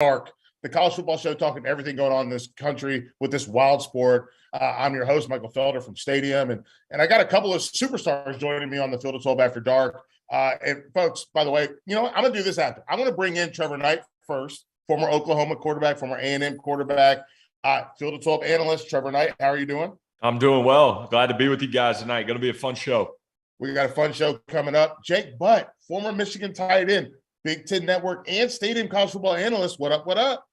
Dark, the college football show talking everything going on in this country with this wild sport. I'm your host, Michael Felder from Stadium, and I got a couple of superstars joining me on the Field of 12 After Dark. And folks, by the way, you know what? I'm going to do this after. I'm going to bring in Trevor Knight first, former Oklahoma quarterback, former A&M quarterback, Field of 12 analyst. Trevor Knight, how are you doing? I'm doing well. Glad to be with you guys tonight. Going to be a fun show. We got a fun show coming up. Jake Butt, former Michigan tight end, Big Ten Network, and Stadium college football analyst. What up, what up?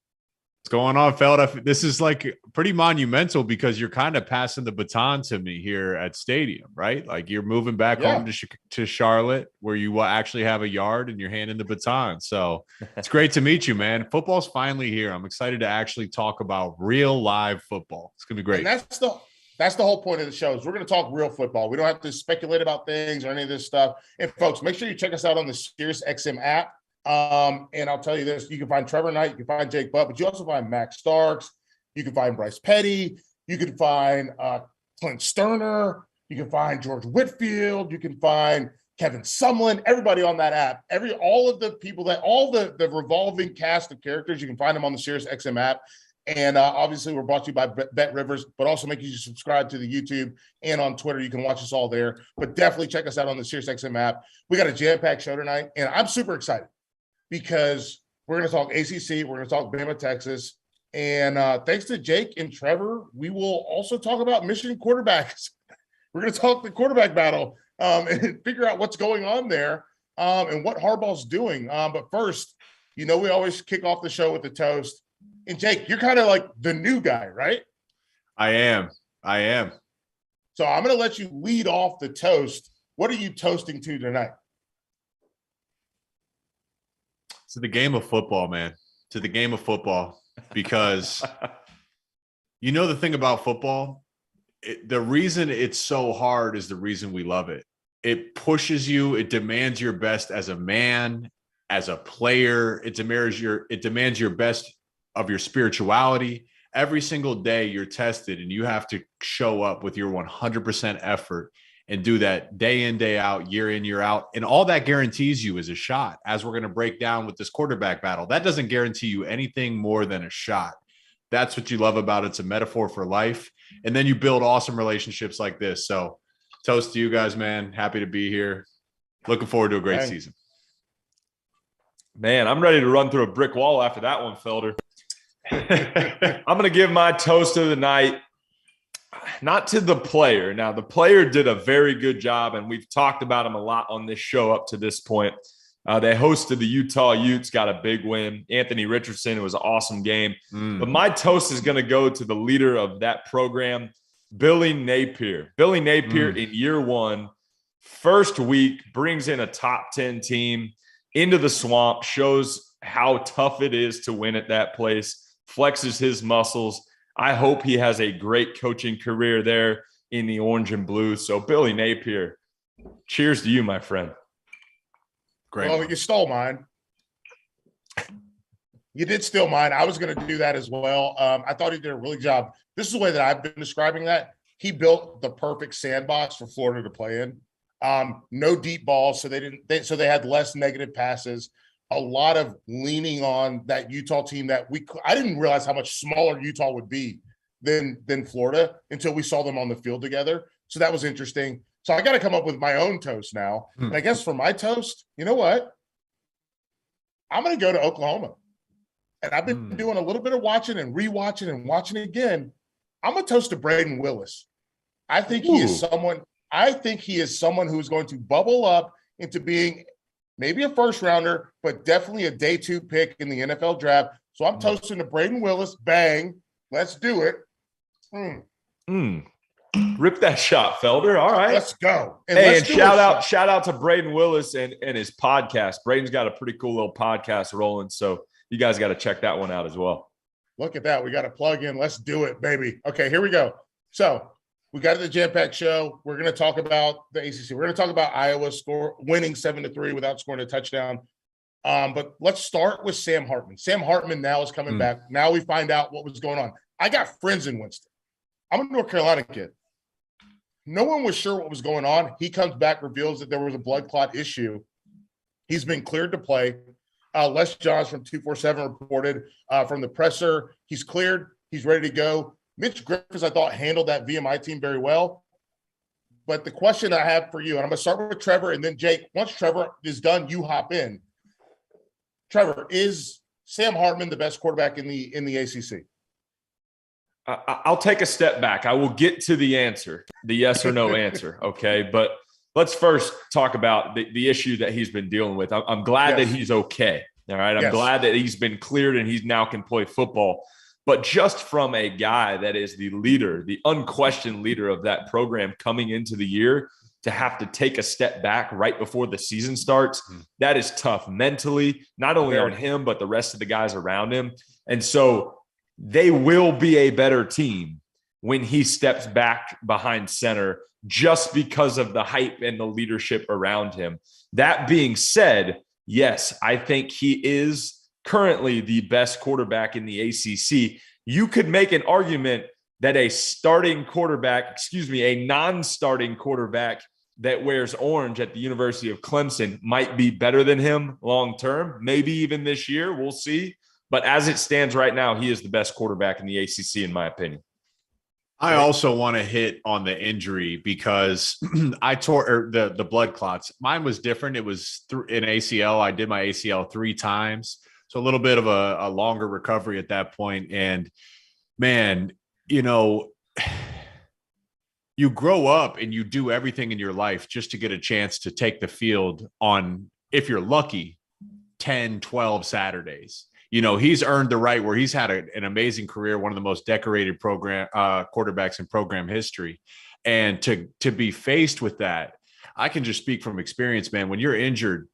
What's going on, Felder? This is like pretty monumental because you're kind of passing the baton to me here at Stadium, right? Like you're moving back home to Charlotte where you will actually have a yard and you're handing the baton. So it's great to meet you, man. Football's finally here. I'm excited to actually talk about real live football. It's going to be great. And that's the whole point of the show is we're going to talk real football. We don't have to speculate about things or any of this stuff. And folks, make sure you check us out on the SiriusXM app. And I'll tell you this, you can find Trevor Knight, you can find Jake Butt, but you also find Max Starks, you can find Bryce Petty, you can find Clint Sterner, you can find George Whitfield, you can find Kevin Sumlin, everybody on that app, all of the people all the revolving cast of characters, you can find them on the SiriusXM app. And obviously we're brought to you by BetRivers, but also make sure you subscribe to the YouTube and on Twitter. You can watch us all there, but definitely check us out on the SiriusXM app. We got a jam-packed show tonight, and I'm super excited because we're going to talk ACC, we're going to talk Bama, Texas, and thanks to Jake and Trevor, we will also talk about Michigan quarterbacks. We're going to talk the quarterback battle and figure out what's going on there and what Harbaugh's doing. But first, you know, we always kick off the show with the toast. And Jake, you're kind of like the new guy, right? I am. So I'm going to let you lead off the toast. What are you toasting to tonight? To the game of football, man. To the game of football. Because you know the thing about football, the reason it's so hard is the reason we love it. It pushes you. It demands your best as a man, as a player. It demands your best of your spirituality. Every single day you're tested and you have to show up with your 100% effort and do that day in, day out, year in, year out. And all that guarantees you is a shot, as we're going to break down with this quarterback battle. That doesn't guarantee you anything more than a shot. That's what you love about it. It's a metaphor for life. And then you build awesome relationships like this. So toast to you guys, man. Happy to be here. Looking forward to a great season. Man, I'm ready to run through a brick wall after that one, Felder. I'm going to give my toast of the night, not to the player. Now, the player did a very good job, and we've talked about him a lot on this show up to this point. They hosted the Utah Utes, got a big win. Anthony Richardson, it was an awesome game. But my toast is going to go to the leader of that program, Billy Napier. Billy Napier in year one, first week, brings in a top 10 team into the swamp, shows how tough it is to win at that place, flexes his muscles. I hope he has a great coaching career there in the orange and blue. So Billy Napier, cheers to you, my friend. Great. Well, you stole mine. You did steal mine. I was going to do that as well. I thought he did a really good job. This is the way that I've been describing that. He built the perfect sandbox for Florida to play in. No deep balls, so they had less negative passes. A lot of leaning on that Utah team that I didn't realize how much smaller Utah would be than Florida until we saw them on the field together. So that was interesting. So I got to come up with my own toast now. And I guess for my toast, you know what? I'm going to go to Oklahoma. And I've been doing a little bit of watching and rewatching and watching again. I'm going to toast to Braden Willis. I think he is someone who's going to bubble up into being maybe a first rounder, but definitely a day 2 pick in the NFL draft. So I'm toasting to Braden Willis. Bang. Let's do it. Rip that shot, Felder. All right. Let's go. And shout out to Braden Willis and his podcast. Braden's got a pretty cool little podcast rolling. So you guys got to check that one out as well. Look at that. We got to plug in. Let's do it, baby. Okay, here we go. So we got the jam-packed show. We're going to talk about the ACC. We're going to talk about Iowa winning 7-3 without scoring a touchdown. But let's start with Sam Hartman. Sam Hartman now is coming back. Now we find out what was going on. I got friends in Winston. I'm a North Carolina kid. No one was sure what was going on. He comes back, reveals that there was a blood clot issue. He's been cleared to play. Les Johns from 247 reported from the presser. He's cleared. He's ready to go. Mitch Griffiths, I thought, handled that VMI team very well. But the question I have for you, and I'm going to start with Trevor and then Jake. Once Trevor is done, you hop in. Trevor, is Sam Hartman the best quarterback in the ACC? I'll take a step back. I will get to the answer, the yes or no answer, okay? But let's first talk about the issue that he's been dealing with. I'm glad that he's okay, all right? I'm glad that he's been cleared and he now can play football. But just from a guy that is the leader, the unquestioned leader of that program coming into the year, to have to take a step back right before the season starts, that is tough mentally, not only on him, but the rest of the guys around him. And so they will be a better team when he steps back behind center just because of the hype and the leadership around him. That being said, yes, I think he is currently the best quarterback in the ACC. You could make an argument that a non-starting quarterback that wears orange at the University of Clemson might be better than him long-term, maybe even this year. We'll see. But as it stands right now, he is the best quarterback in the ACC, in my opinion. I also want to hit on the injury because I tore the blood clots. Mine was different. It was an ACL. I did my ACL 3 times. So a little bit of a longer recovery at that point. And man, you grow up and you do everything in your life just to get a chance to take the field on, if you're lucky, 10, 12 Saturdays. He's earned the right where he's had an amazing career, one of the most decorated quarterbacks in program history. And to be faced with that, I can just speak from experience, man. When you're injured,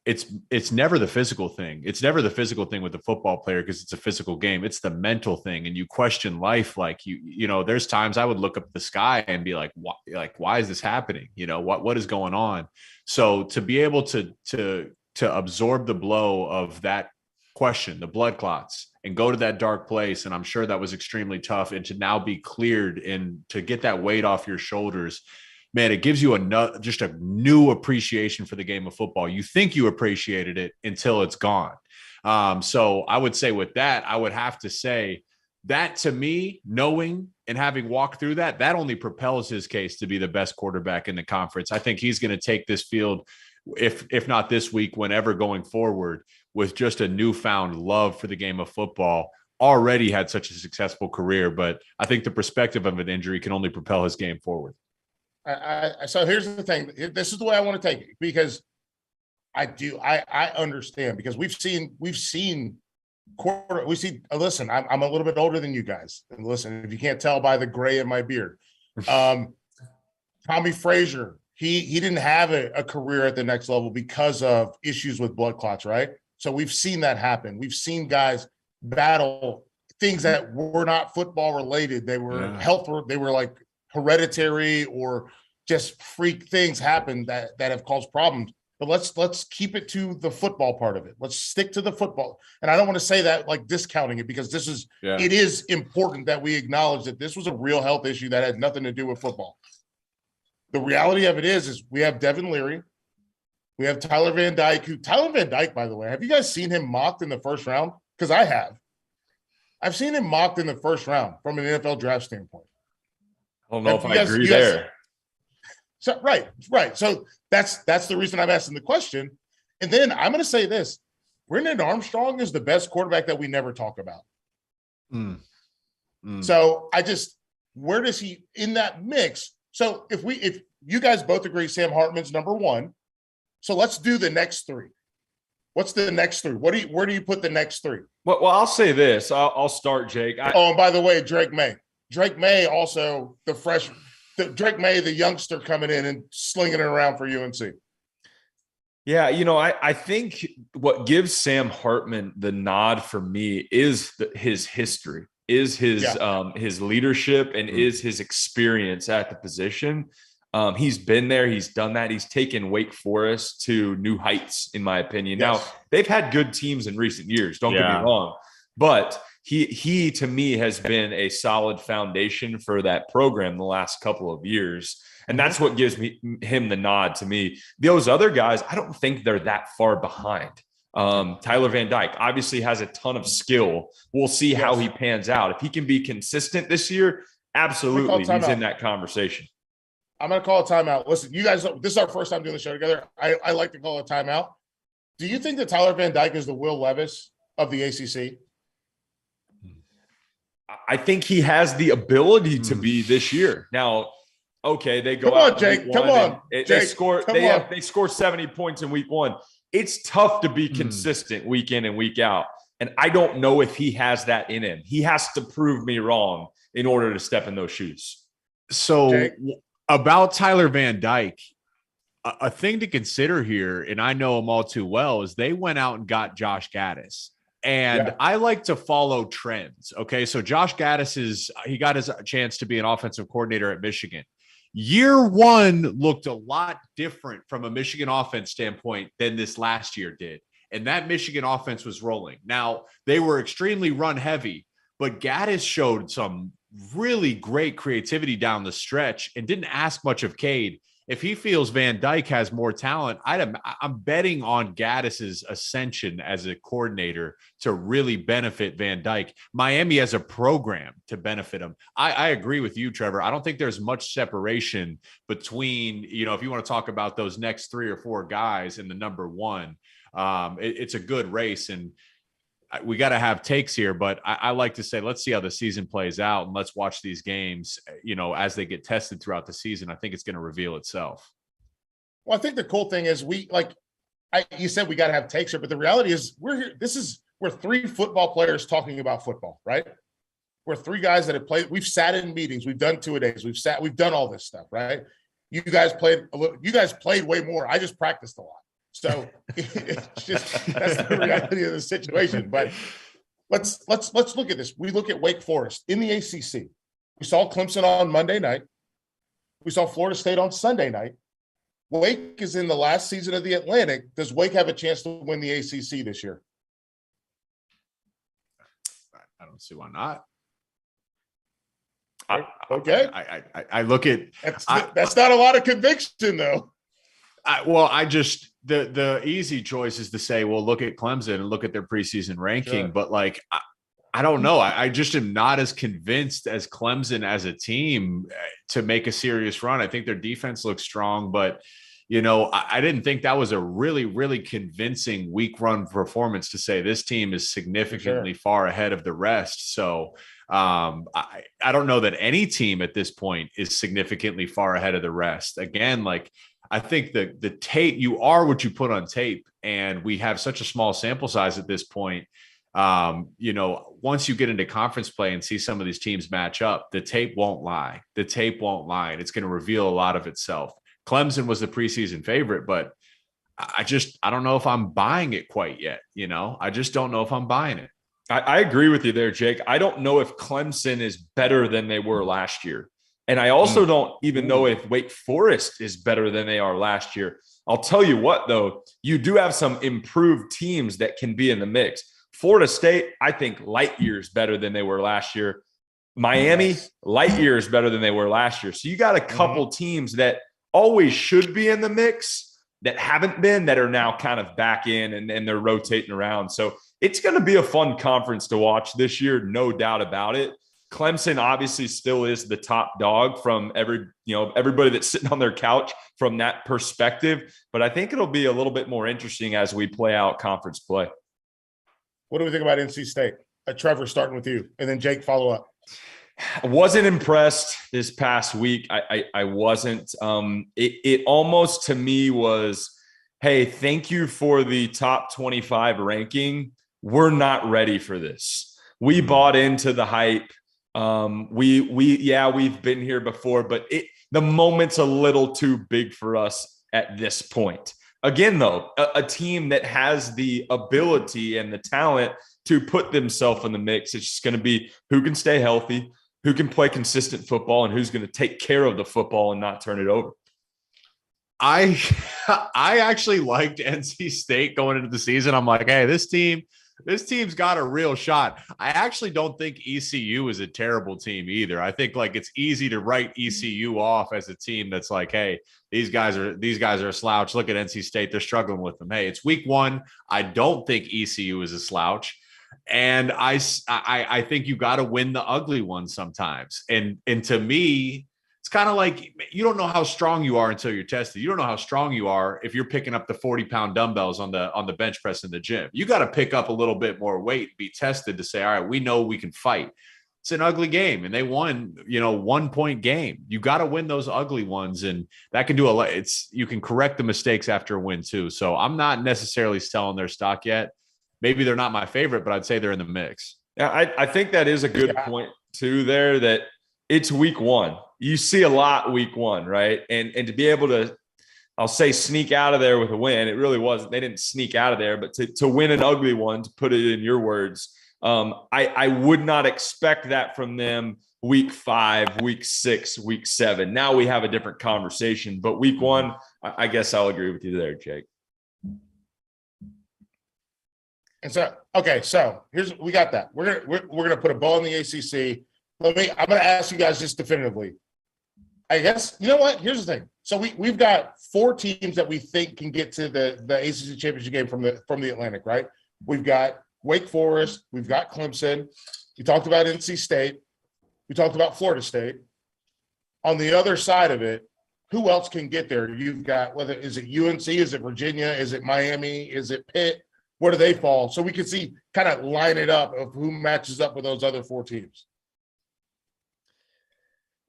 it's never the physical thing. It's never the physical thing with the football player because it's a physical game. It's the mental thing. And you question life. Like there's times I would look up at the sky and be like, why is this happening? What is going on? So to be able to absorb the blow of that question, the blood clots, and go to that dark place. And I'm sure that was extremely tough. And to now be cleared and to get that weight off your shoulders, man, it gives you just a new appreciation for the game of football. You think you appreciated it until it's gone. So I would say with that, I would have to say that to me, knowing and having walked through that only propels his case to be the best quarterback in the conference. I think he's going to take this field, if not this week, whenever going forward, with just a newfound love for the game of football. Already had such a successful career, but I think the perspective of an injury can only propel his game forward. So here's the thing. This is the way I want to take it, because I understand, because we've seen listen, I'm a little bit older than you guys. And listen, if you can't tell by the gray in my beard, Tommy Frazier, he didn't have a career at the next level because of issues with blood clots, right? So we've seen that happen. We've seen guys battle things that were not football related. They were they were like hereditary or just freak things happen that have caused problems. But let's keep it to the football part of it. Let's stick to the football. And I don't want to say that like discounting it, because it is important that we acknowledge that this was a real health issue that had nothing to do with football. The reality of it is we have Devin Leary. We have Tyler Van Dyke, by the way, have you guys seen him mocked in the first round? Because I have. I've seen him mocked in the first round from an NFL draft standpoint. I don't know if I agree there. So right. So that's the reason I'm asking the question. And then I'm going to say this: Brendan Armstrong is the best quarterback that we never talk about. So where does he in that mix? So if you guys both agree Sam Hartman's number one, so let's do the next 3. What's the next 3? Where do you put the next 3? Well, I'll say this. I'll start, Jake. And by the way, Drake May also Drake May, the youngster coming in and slinging it around for UNC. Yeah, I think what gives Sam Hartman the nod for me is his history, is his leadership, and is his experience at the position. He's been there. He's done that. He's taken Wake Forest to new heights, in my opinion. Yes. Now, they've had good teams in recent years. Don't get me wrong. But he, to me, has been a solid foundation for that program the last couple of years. And that's what gives him the nod to me. Those other guys, I don't think they're that far behind. Tyler Van Dyke obviously has a ton of skill. We'll see how he pans out. If he can be consistent this year, absolutely, he's in that conversation. I'm going to call a timeout. Listen, you guys, this is our first time doing the show together. I like to call a timeout. Do you think that Tyler Van Dyke is the Will Levis of the ACC? I think he has the ability to be this year. Now, okay, they go out. Jake. Come on, Jake. They score 70 points in week one. It's tough to be consistent week in and week out. And I don't know if he has that in him. He has to prove me wrong in order to step in those shoes. So Jake, about Tyler Van Dyke, a thing to consider here, and I know him all too well, is they went out and got Josh Gaddis. And I like to follow trends. Okay. So Josh Gaddis he got his chance to be an offensive coordinator at Michigan. Year one looked a lot different from a Michigan offense standpoint than this last year did. And that Michigan offense was rolling. Now, they were extremely run heavy, but Gaddis showed some really great creativity down the stretch and didn't ask much of Cade. If he feels Van Dyke has more talent, I'm betting on Gaddis's ascension as a coordinator to really benefit Van Dyke. Miami has a program to benefit him. I agree with you, Trevor. I don't think there's much separation between, if you want to talk about those next 3 or 4 guys in the number one, it's a good race. And we got to have takes here, but I like to say, let's see how the season plays out and let's watch these games, as they get tested throughout the season. I think it's going to reveal itself. Well, I think the cool thing is you said we got to have takes here, but the reality is we're here. We're 3 football players talking about football, right? We're 3 guys that have played. We've sat in meetings. We've done 2-a-days. We've done all this stuff, right? You guys played way more. I just practiced a lot. So it's just that's the reality of the situation. But let's look at this. We look at Wake Forest in the ACC. We saw Clemson on Monday night. We saw Florida State on Sunday night. Wake is in the last season of the Atlantic. Does Wake have a chance to win the ACC this year? I don't see why not. Okay. I look at that's not a lot of conviction, though. The easy choice is to say, well, look at Clemson and look at their preseason ranking. Sure. But I don't know. I just am not as convinced as Clemson as a team to make a serious run. I think their defense looks strong, but I didn't think that was a really, really convincing week run performance to say this team is significantly far ahead of the rest. So I don't know that any team at this point is significantly far ahead of the rest. Again, I think the tape, you are what you put on tape, and we have such a small sample size at this point. Once you get into conference play and see some of these teams match up, the tape won't lie. The tape won't lie, and it's going to reveal a lot of itself. Clemson was the preseason favorite, but I don't know if I'm buying it quite yet. I just don't know if I'm buying it. I agree with you there, Jake. I don't know if Clemson is better than they were last year. And I also don't even know if Wake Forest is better than they are last year. I'll tell you what, though, you do have some improved teams that can be in the mix. Florida State, I think, light years better than they were last year. Miami, light years better than they were last year. So you got a couple teams that always should be in the mix that haven't been, that are now kind of back in and they're rotating around. So it's going to be a fun conference to watch this year, no doubt about it. Clemson obviously still is the top dog from everybody that's sitting on their couch from that perspective. But I think it'll be a little bit more interesting as we play out conference play. What do we think about NC State? Trevor, starting with you, and then Jake, follow up. I wasn't impressed this past week. I wasn't. It almost to me was, hey, thank you for the top 25 ranking. We're not ready for this. We bought into the hype. We've been here before, but the moment's a little too big for us at this point. Again, though, a team that has the ability and the talent to put themselves in the mix, it's just going to be who can stay healthy, who can play consistent football, and who's going to take care of the football and not turn it over. I actually liked NC State going into the season. I'm like, hey, this team, This team's got a real shot. I actually don't think ECU is a terrible team either. I think like it's easy to write ECU off as a team that's like, hey, these guys are a slouch. Look at NC State. They're struggling with them. Hey, it's week 1. I don't think ECU is a slouch. And I think you got to win the ugly ones sometimes. And to me, it's kind of like you don't know how strong you are until you're tested. You don't know how strong you are if you're picking up the 40-pound dumbbells on the bench press in the gym. You got to pick up a little bit more weight, be tested to say, all right, we know we can fight. It's an ugly game, and they won, 1-point game. You got to win those ugly ones, and that can do a lot. You can correct the mistakes after a win too. So I'm not necessarily selling their stock yet. Maybe they're not my favorite, but I'd say they're in the mix. Yeah, I think that is a good point too there, that it's week 1. You see a lot week 1, right? And to be able to, I'll say, sneak out of there with a win, it really wasn't. They didn't sneak out of there, but to win an ugly one, to put it in your words, I would not expect that from them week 5, week 6, week 7. Now we have a different conversation, but week 1, I guess I'll agree with you there, Jake. And so, okay, so we got that. We're gonna put a ball in the ACC. I'm gonna ask you guys just definitively. I guess you know what? Here's the thing. So we've got 4 teams that we think can get to the ACC championship game from the Atlantic, right? We've got Wake Forest, we've got Clemson. We talked about NC State. We talked about Florida State. On the other side of it, who else can get there? You've got is it UNC? Is it Virginia? Is it Miami? Is it Pitt? Where do they fall? So we can see, kind of line it up of who matches up with those other 4 teams.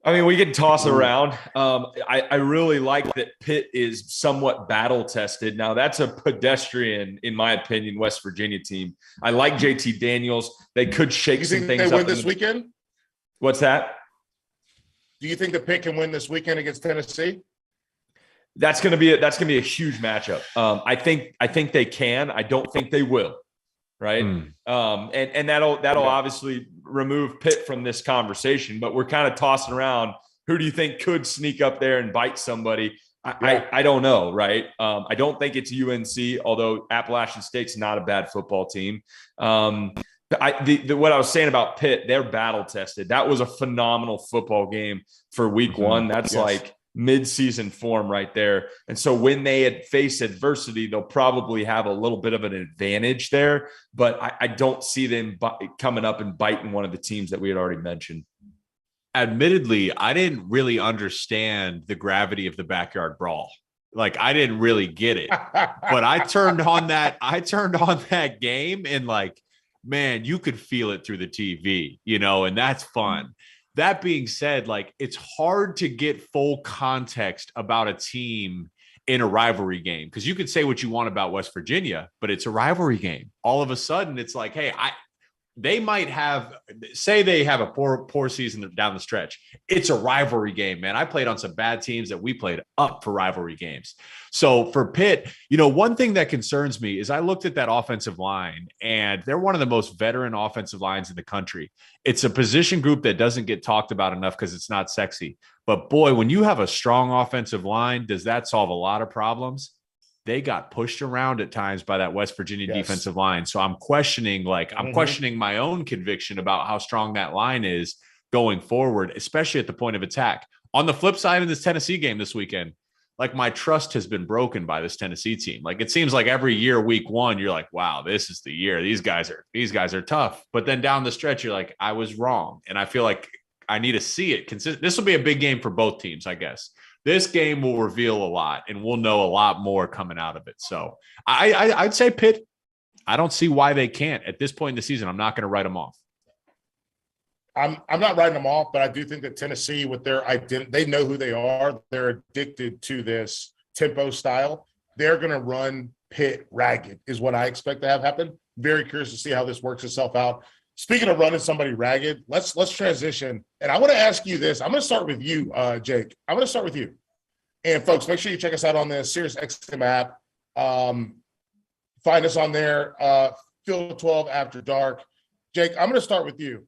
I mean, we can toss around. I really like that Pitt is somewhat battle tested. Now, that's a pedestrian, in my opinion, West Virginia team. I like JT Daniels. They could shake some things up. They win this weekend? What's that? Do you think the Pitt can win this weekend against Tennessee? That's going to be a huge matchup. I think they can. I don't think they will. Right. And that'll obviously remove Pitt from this conversation, but we're kind of tossing around. Who do you think could sneak up there and bite somebody? I don't know. Right. I don't think it's UNC, although Appalachian State's not a bad football team. What I was saying about Pitt, they're battle tested. That was a phenomenal football game for week 1. That's like mid-season form right there. And so when they face adversity, they'll probably have a little bit of an advantage there, but I don't see them coming up and biting one of the teams that we had already mentioned. Admittedly, I didn't really understand the gravity of the backyard brawl. Like, I didn't really get it, but I turned on that game, and like, man, you could feel it through the TV, and that's fun. That being said, like, it's hard to get full context about a team in a rivalry game, because you could say what you want about West Virginia, but it's a rivalry game. All of a sudden, it's like, hey, they might have, say they have a poor season down the stretch. It's a rivalry game, man. I played on some bad teams that we played up for rivalry games. So for Pitt, one thing that concerns me is I looked at that offensive line, and they're one of the most veteran offensive lines in the country. It's a position group that doesn't get talked about enough because it's not sexy. But boy, when you have a strong offensive line, does that solve a lot of problems? They got pushed around at times by that West Virginia defensive line. So I'm questioning my own conviction about how strong that line is going forward, especially at the point of attack. On the flip side of this Tennessee game this weekend, like, my trust has been broken by this Tennessee team. Like, it seems like every year, week 1, you're like, wow, this is the year. These guys are tough. But then down the stretch, you're like, I was wrong. And I feel like I need to see it. This will be a big game for both teams, I guess. This game will reveal a lot, and we'll know a lot more coming out of it. So I'd say Pitt, I don't see why they can't at this point in the season. I'm not going to write them off. I'm not writing them off, but I do think that Tennessee, with their identity, they know who they are. They're addicted to this tempo style. They're going to run Pitt ragged is what I expect to have happen. Very curious to see how this works itself out. Speaking of running somebody ragged, let's transition. And I want to ask you this. I'm going to start with you, Jake. I'm going to start with you. And folks, make sure you check us out on the SiriusXM app. Find us on there, Field 12 After Dark. Jake, I'm going to start with you.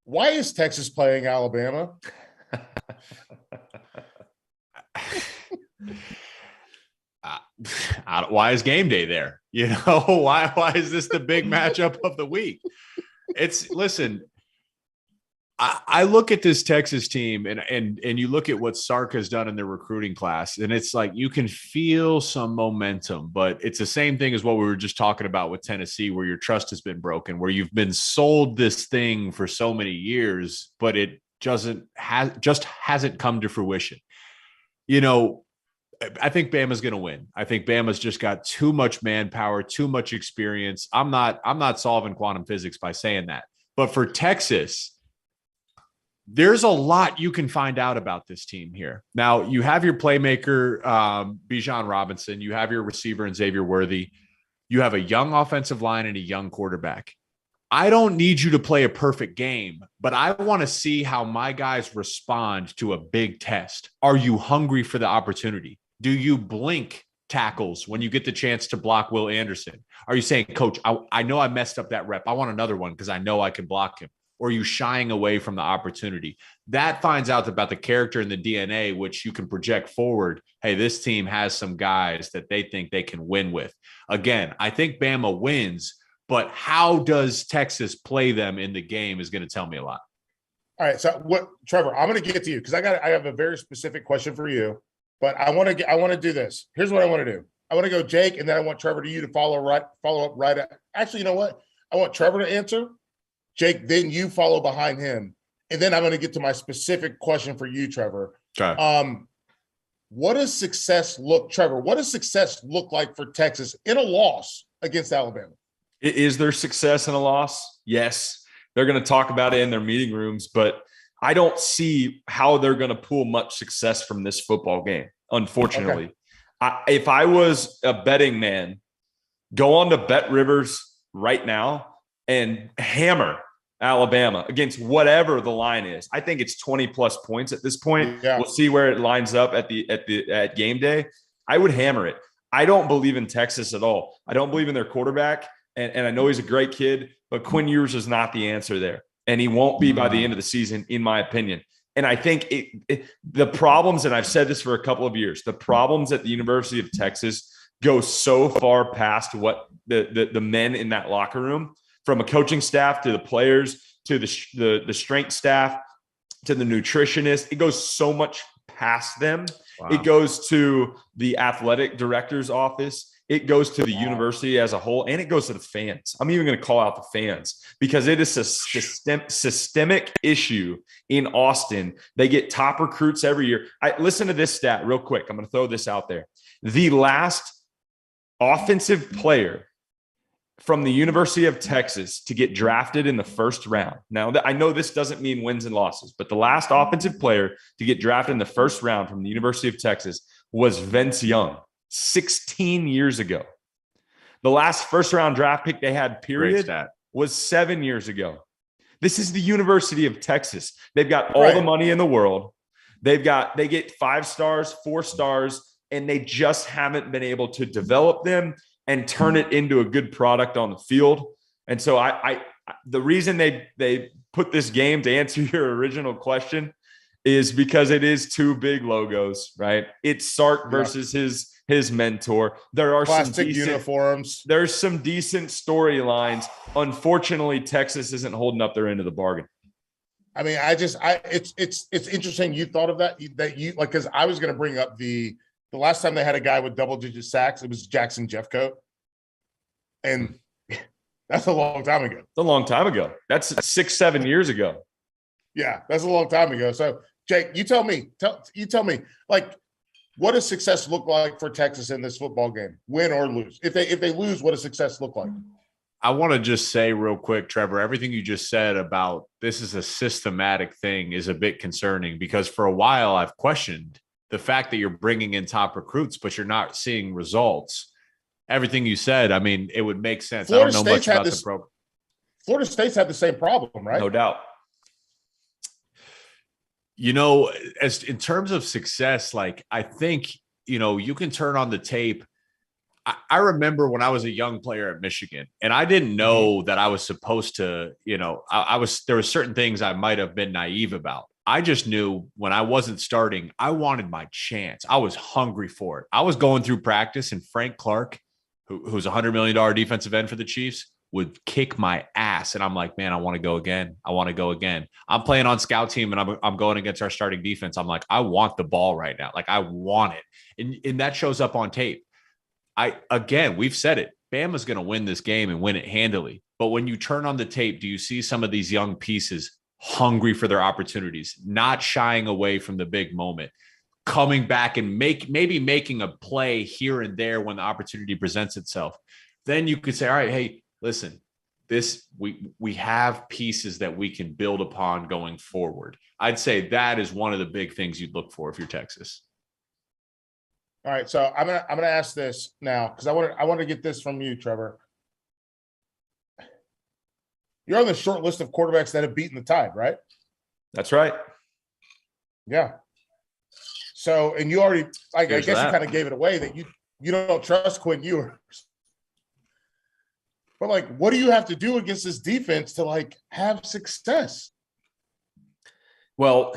Why is Texas playing Alabama? Why is game day there? You know, why is this the big matchup of the week? Listen, I look at this Texas team and you look at what Sark has done in their recruiting class, and it's like you can feel some momentum, but it's the same thing as what we were just talking about with Tennessee, where your trust has been broken, where you've been sold this thing for so many years, but it just hasn't come to fruition. You know, I think Bama's going to win. I think Bama's just got too much manpower, too much experience. I'm not solving quantum physics by saying that, but for Texas, there's a lot you can find out about this team here. Now, you have your playmaker, Bijan Robinson. You have your receiver in Xavier Worthy. You have a young offensive line and a young quarterback. I don't need you to play a perfect game, but I want to see how my guys respond to a big test. Are you hungry for the opportunity? Do you blink tackles when you get the chance to block Will Anderson? Are you saying, Coach, I know I messed up that rep. I want another one because I know I can block him. Or are you shying away from the opportunity? That finds out about the character and the DNA, which you can project forward. Hey, this team has some guys that they think they can win with. Again, I think Bama wins, but how does Texas play them in the game is going to tell me a lot. All right. So Trevor, I'm going to get to you because I have a very specific question for you, but I want to do this. Here's what I want to do. I want to go Jake, and then I want Trevor to follow up right. Actually, you know what? I want Trevor to answer. Jake, then you follow behind him. And then I'm going to get to my specific question for you, Trevor. Okay. What does success look like for Texas in a loss against Alabama? Is there success in a loss? Yes. They're going to talk about it in their meeting rooms, but I don't see how they're going to pull much success from this football game, unfortunately. Okay. If I was a betting man, go on to BetRivers right now and hammer Alabama against whatever the line is. I think it's 20 plus points at this point. Yeah. We'll see where it lines up at game day. I would hammer it. I don't believe in Texas at all. I don't believe in their quarterback. And I know he's a great kid, but Quinn Ewers is not the answer there. And he won't be by the end of the season, in my opinion. And I think the problems, and I've said this for a couple of years, the problems at the University of Texas go so far past what the men in that locker room, from a coaching staff to the players to the strength staff to the nutritionist. It goes so much past them. Wow. It goes to the athletic director's office. It goes to the university as a whole, and it goes to the fans. I'm even going to call out the fans because it is a systemic issue in Austin. They get top recruits every year. Listen to this stat real quick. I'm going to throw this out there. The last offensive player from the University of Texas to get drafted in the first round. Now, I know this doesn't mean wins and losses, but the last offensive player to get drafted in the first round from the University of Texas was Vince Young, 16 years ago. The last first-round draft pick they had, period, was 7 years ago. This is the University of Texas. They've got all the money in the world. They get 5 stars, 4 stars, and they just haven't been able to develop them and turn it into a good product on the field. And so the reason they put this game, to answer your original question, is because it is 2 big logos, right? It's Sark versus his mentor. There are plastic uniforms. There's some decent storylines. Unfortunately, Texas isn't holding up their end of the bargain. I mean, it's interesting you thought of that because I was going to bring up the last time they had a guy with double-digit sacks, it was Jackson Jeffcoat. And that's a long time ago. It's a long time ago. That's 6-7 years ago. Yeah, that's a long time ago. So, Jake, you tell me, like, what does success look like for Texas in this football game, win or lose? If they lose, what does success look like? I want to just say real quick, Trevor, everything you just said about this is a systematic thing is a bit concerning because for a while I've questioned the fact that you're bringing in top recruits, but you're not seeing results. Everything you said, I mean, it would make sense. I don't know much about the program. Florida State's had the same problem, right? No doubt. You know, as in terms of success, like I think, you know, you can turn on the tape. I remember when I was a young player at Michigan and I didn't know that I was supposed to, you know, there were certain things I might have been naive about. I just knew when I wasn't starting, I wanted my chance. I was hungry for it. I was going through practice, and Frank Clark, who's a $100 million defensive end for the Chiefs, would kick my ass. And I'm like, man, I want to go again. I want to go again. I'm playing on scout team, and I'm going against our starting defense. I'm like, I want the ball right now. Like, I want it. And that shows up on tape. We've said it. Bama's going to win this game and win it handily. But when you turn on the tape, do you see some of these young pieces hungry for their opportunities, not shying away from the big moment, coming back and maybe making a play here and there when the opportunity presents itself? Then you could say, all right, hey, listen, we have pieces that we can build upon going forward. I'd say that is one of the big things you'd look for if you're Texas. All right, so I'm gonna ask this now because I want to get this from you, Trevor. You're on the short list of quarterbacks that have beaten the Tide, right? That's right. Yeah. So, and you already, I guess you kind of gave it away that you don't trust Quinn Ewers. But like, what do you have to do against this defense to like have success? Well,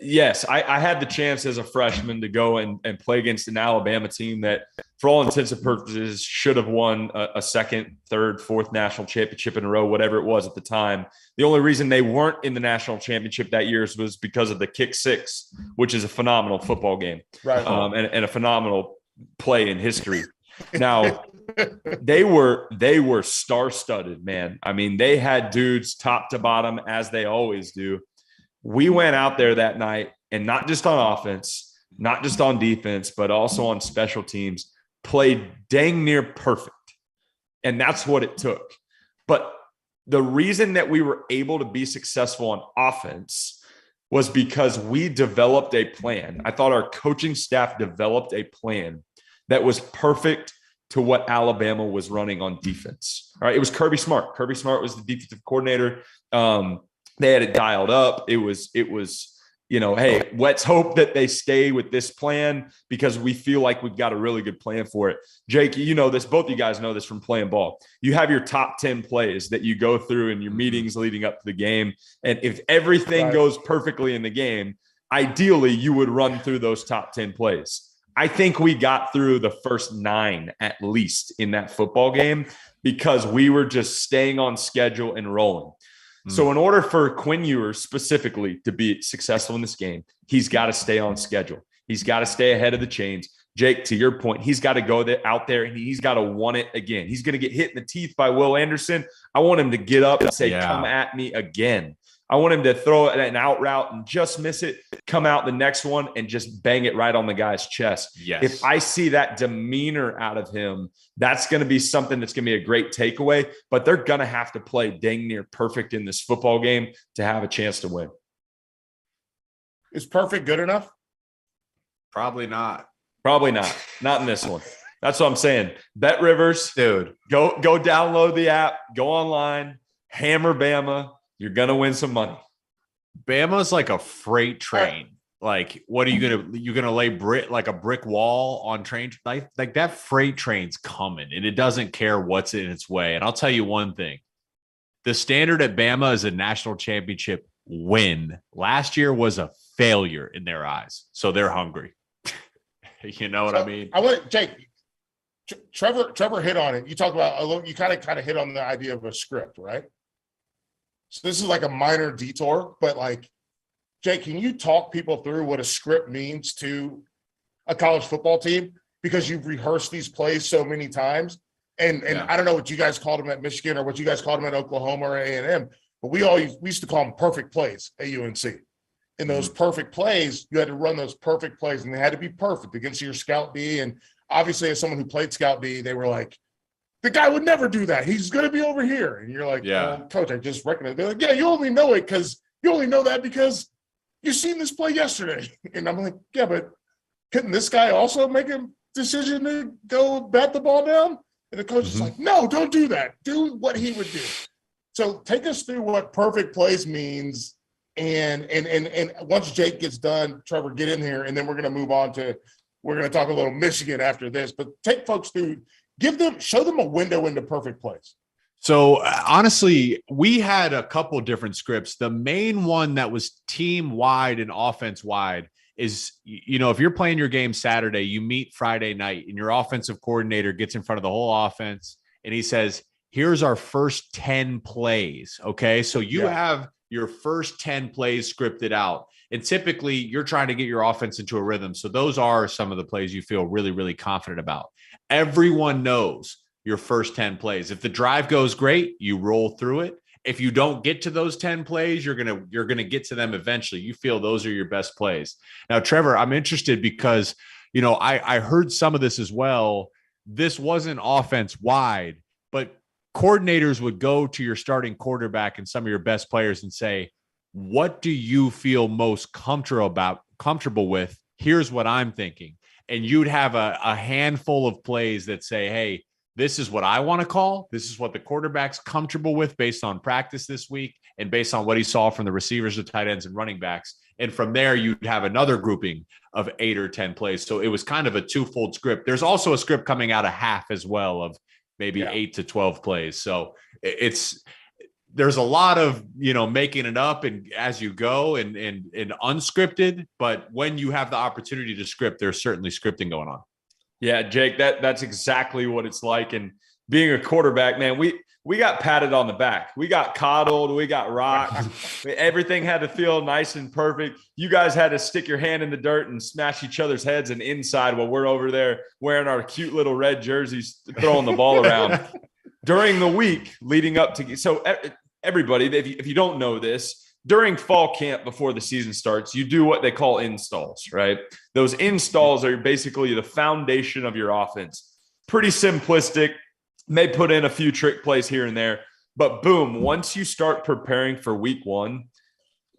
yes, I had the chance as a freshman to go and play against an Alabama team that, for all intents and purposes, should have won a second, third, fourth national championship in a row, whatever it was at the time. The only reason they weren't in the national championship that year was because of the kick six, which is a phenomenal football game, right? And a phenomenal play in history. Now, they were star-studded, man. I mean, they had dudes top to bottom, as they always do. We went out there that night, and not just on offense, not just on defense, but also on special teams, played dang near perfect. And that's what it took. But the reason that we were able to be successful on offense was because we developed a plan. I thought our coaching staff developed a plan that was perfect to what Alabama was running on defense. All right. It was Kirby Smart. Kirby Smart was the defensive coordinator. They had it dialed up. It was, hey, let's hope that they stay with this plan because we feel like we've got a really good plan for it. Jake, you know this, both you guys know this from playing ball. You have your top 10 plays that you go through in your meetings leading up to the game. And if everything goes perfectly in the game, ideally you would run through those top 10 plays. I think we got through the first 9 at least in that football game because we were just staying on schedule and rolling. So in order for Quinn Ewers specifically to be successful in this game, he's got to stay on schedule. He's got to stay ahead of the chains. Jake, to your point, he's got to go out there and he's got to want it again. He's going to get hit in the teeth by Will Anderson. I want him to get up and say, come at me again. I want him to throw an out route and just miss it, come out the next one and just bang it right on the guy's chest. Yes. If I see that demeanor out of him, that's going to be something that's going to be a great takeaway, but they're going to have to play dang near perfect in this football game to have a chance to win. Is perfect good enough? Probably not. Probably not. Not in this one. That's what I'm saying. BetRivers, dude. Go download the app, go online, hammer Bama. You're going to win some money. Bama's like a freight train. Like, what are you going to lay a brick wall on train? Like that freight train's coming and it doesn't care what's in its way. And I'll tell you one thing. The standard at Bama is a national championship win. Last year was a failure in their eyes. So they're hungry. You know what I mean? I want Jake. Trevor hit on it. You talk about you kind of hit on the idea of a script, right? So this is like a minor detour, but like, Jake, can you talk people through what a script means to a college football team? Because you've rehearsed these plays so many times. And I don't know what you guys called them at Michigan or what you guys called them at Oklahoma or A&M, but we used to call them perfect plays at UNC. And those perfect plays, you had to run those perfect plays and they had to be perfect against your scout B. And obviously as someone who played scout B, they were like, the guy would never do that. He's going to be over here. And you're like, Coach, I just recognize. They're like, yeah, you only know it because you only know that because you've seen this play yesterday. And I'm like, yeah, but couldn't this guy also make a decision to go bat the ball down? And the coach is like, no, don't do that. Do what he would do. So take us through what perfect plays means. And once Jake gets done, Trevor, get in here. And then we're going to move on we're going to talk a little Michigan after this. But take folks through. Show them a window into perfect plays. So honestly, we had a couple different scripts. The main one that was team wide and offense wide is, if you're playing your game Saturday, you meet Friday night and your offensive coordinator gets in front of the whole offense and he says, here's our first 10 plays. Okay. So you have your first 10 plays scripted out. And typically you're trying to get your offense into a rhythm. So those are some of the plays you feel really, really confident about. Everyone knows your first 10 plays. If the drive goes great, you roll through it. If you don't get to those 10 plays, you're going to get to them eventually. You feel those are your best plays. Now, Trevor, I'm interested because, I heard some of this as well. This wasn't offense wide, but coordinators would go to your starting quarterback and some of your best players and say, what do you feel most comfortable with? Here's what I'm thinking. And you'd have a handful of plays that say, hey, this is what I want to call. This is what the quarterback's comfortable with based on practice this week and based on what he saw from the receivers, the tight ends, and running backs. And from there, you'd have another grouping of 8 or 10 plays. So it was kind of a twofold script. There's also a script coming out of half as well of maybe 8 to 12 plays. So there's a lot of, making it up and as you go and unscripted. But when you have the opportunity to script, there's certainly scripting going on. Yeah, Jake, that's exactly what it's like. And being a quarterback, man, we got patted on the back. We got coddled. We got rocked. Everything had to feel nice and perfect. You guys had to stick your hand in the dirt and smash each other's heads and inside while we're over there wearing our cute little red jerseys, throwing the ball around. During the week leading up to – so everybody, if you don't know this, during fall camp before the season starts, you do what they call installs, right? Those installs are basically the foundation of your offense. Pretty simplistic, may put in a few trick plays here and there, but boom, once you start preparing for week one,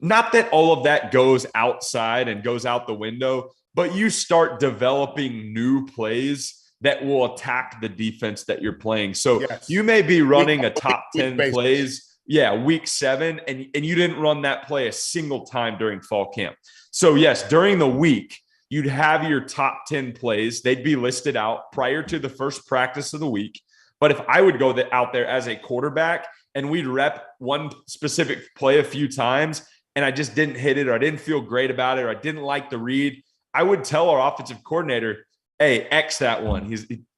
not that all of that goes outside and goes out the window, but you start developing new plays that will attack the defense that you're playing. So you may be running a top 10 plays. Yeah, week 7, and you didn't run that play a single time during fall camp. So, yes, during the week, you'd have your top 10 plays. They'd be listed out prior to the first practice of the week. But if I would go out there as a quarterback and we'd rep one specific play a few times and I just didn't hit it or I didn't feel great about it or I didn't like the read, I would tell our offensive coordinator, hey, X that one.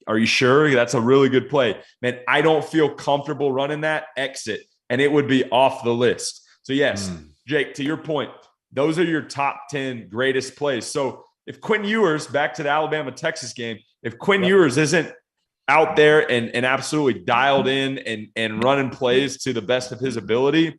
Are you sure? That's a really good play. Man, I don't feel comfortable running that. Exit. And it would be off the list. So, yes, Jake, to your point, those are your top 10 greatest plays. So if Quinn Ewers, back to the Alabama-Texas game, if Quinn Ewers isn't out there and absolutely dialed in and running plays to the best of his ability,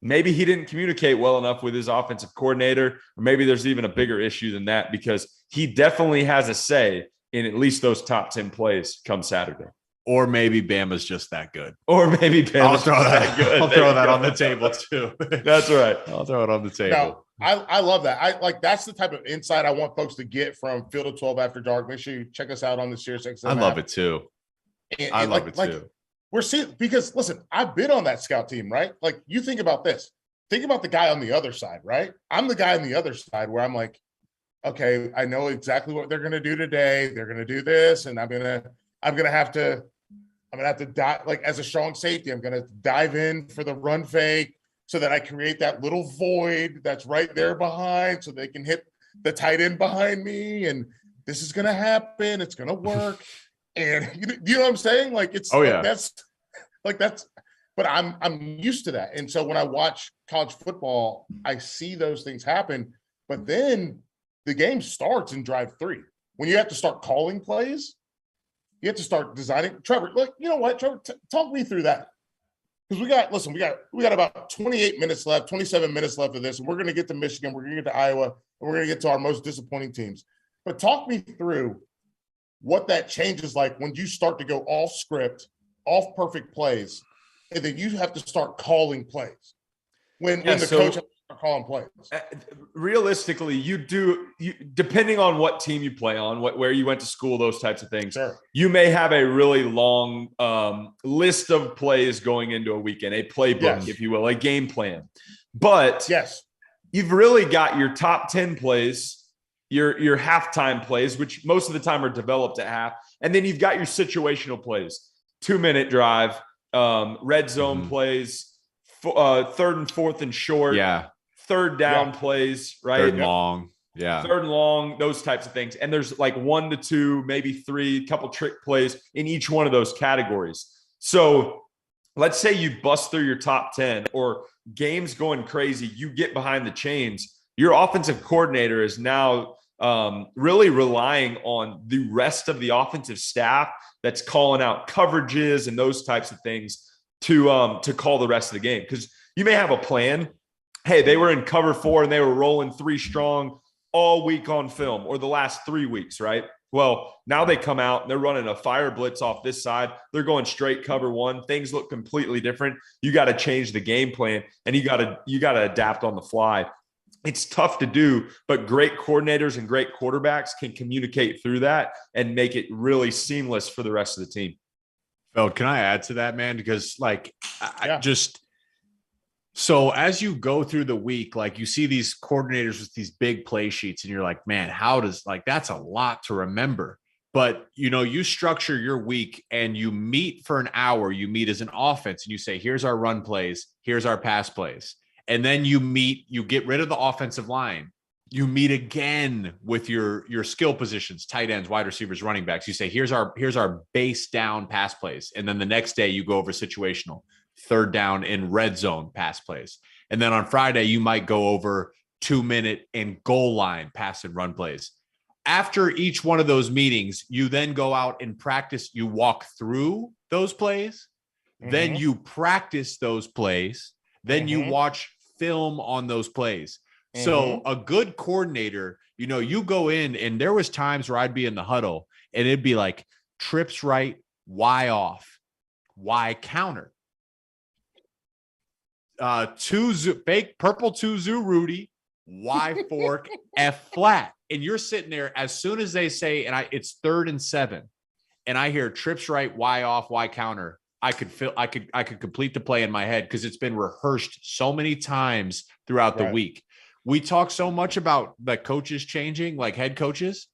maybe he didn't communicate well enough with his offensive coordinator, or maybe there's even a bigger issue than that because he definitely has a say in at least those top 10 plays come Saturday. Or maybe Bama's just that good. Or maybe Bama's that good. I'll throw that on the table too. That's right. I'll throw it on the table. No, I love that. That's the type of insight I want folks to get from Field of 12 After Dark. Make sure you check us out on the SiriusXM I love it too. I love it too. We're seeing, because listen, I've been on that scout team, right? Like, you think about this. Think about the guy on the other side, right? I'm the guy on the other side where I'm like, okay, I know exactly what they're going to do today. They're going to do this, and I'm going to have to dive, like, as a strong safety, I'm going to dive in for the run fake so that I create that little void that's right there behind so they can hit the tight end behind me. And this is going to happen. It's going to work. And you know what I'm saying? Like, it's but I'm used to that. And so when I watch college football, I see those things happen, but then the game starts in drive 3. When you have to start calling plays, you have to start designing. Trevor, like, you know what, Trevor, talk me through that. Because we got about 28 minutes left, 27 minutes left of this, and we're going to get to Michigan, we're going to get to Iowa, and we're going to get to our most disappointing teams. But talk me through what that change is like when you start to go off script, off perfect plays, and then you have to start calling plays. When the coach has to start calling plays. Realistically, you depending on what team you play on, where you went to school, those types of things. Sure. You may have a really long list of plays going into a weekend, a playbook, if you will, a game plan. But you've really got your top 10 plays, your halftime plays, which most of the time are developed at half. And then you've got your situational plays, 2-minute drive, red zone plays, third and fourth and short, third down plays, right? Third and long. Yeah. Third and long, those types of things. And there's like 1 to 2, maybe 3, couple trick plays in each one of those categories. So let's say you bust through your top 10 or games going crazy, you get behind the chains. Your offensive coordinator is now really relying on the rest of the offensive staff that's calling out coverages and those types of things to call the rest of the game. Because you may have a plan. Hey, they were in cover 4 and they were rolling 3 strong all week on film, or the last 3 weeks, right? Well, now they come out and they're running a fire blitz off this side. They're going straight cover 1. Things look completely different. You got to change the game plan, and you got to adapt on the fly. It's tough to do, but great coordinators and great quarterbacks can communicate through that and make it really seamless for the rest of the team. Phil, can I add to that, man? Because so as you go through the week, like you see these coordinators with these big play sheets and you're like, man, that's a lot to remember. But, you structure your week and you meet for an hour, you meet as an offense and you say, here's our run plays, here's our pass plays. And then you get rid of the offensive line. You meet again with your skill positions, tight ends, wide receivers, running backs. You say, here's our base down pass plays. And then the next day you go over situational, third down in red zone pass plays. And then on Friday, you might go over 2-minute and goal line pass and run plays. After each one of those meetings, you then go out and practice. You walk through those plays, then you practice those plays, then you watch film on those plays. So a good coordinator, you go in, and there was times where I'd be in the huddle and it'd be like trips right, Y off, Y counter. Fake purple 2-zoo Rudy, Y fork, F flat. And you're sitting there as soon as they say, it's 3rd and 7, and I hear trips right, Y off, Y counter. I could complete the play in my head because it's been rehearsed so many times throughout the week. We talk so much about the coaches changing, like head coaches,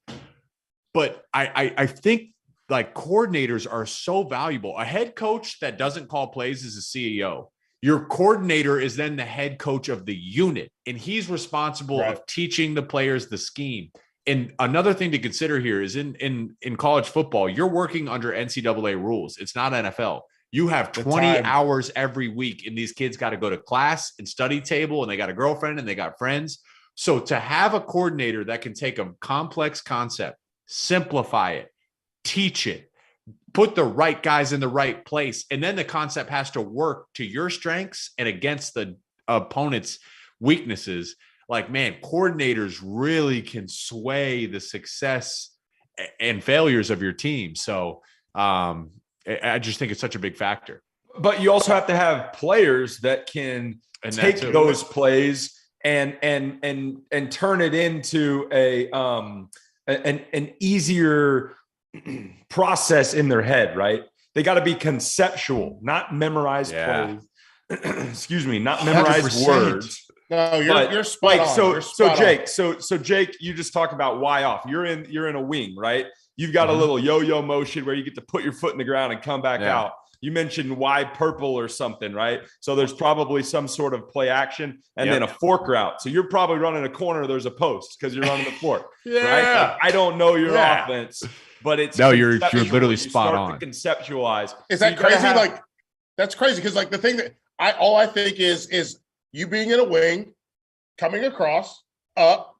but I think like coordinators are so valuable. A head coach that doesn't call plays is a CEO. Your coordinator is then the head coach of the unit, and he's responsible of teaching the players the scheme. And another thing to consider here is in college football, you're working under NCAA rules. It's not NFL. You have 20 hours every week, and these kids got to go to class and study table, and they got a girlfriend and they got friends. So to have a coordinator that can take a complex concept, simplify it, teach it, put the right guys in the right place, and then the concept has to work to your strengths and against the opponent's weaknesses. Like, man, coordinators really can sway the success and failures of your team. So I just think it's such a big factor. But you also have to have players that can take those plays and turn it into an easier process in their head, right? They got to be conceptual, not memorized plays. Excuse me, not memorized 100%. words. No, you're spot on. So Jake, so Jake, you just talked about Y off. You're in a wing, right? You've got a little yo-yo motion where you get to put your foot in the ground and come back out. You mentioned Y purple or something, right? So there's probably some sort of play action and then a fork route. So you're probably running a corner. There's a post because you're running the fork. Right? I don't know your offense, but it's you're literally spot on. To conceptualize. Is that crazy? That's crazy because the thing that I think is you being in a wing, coming across, up,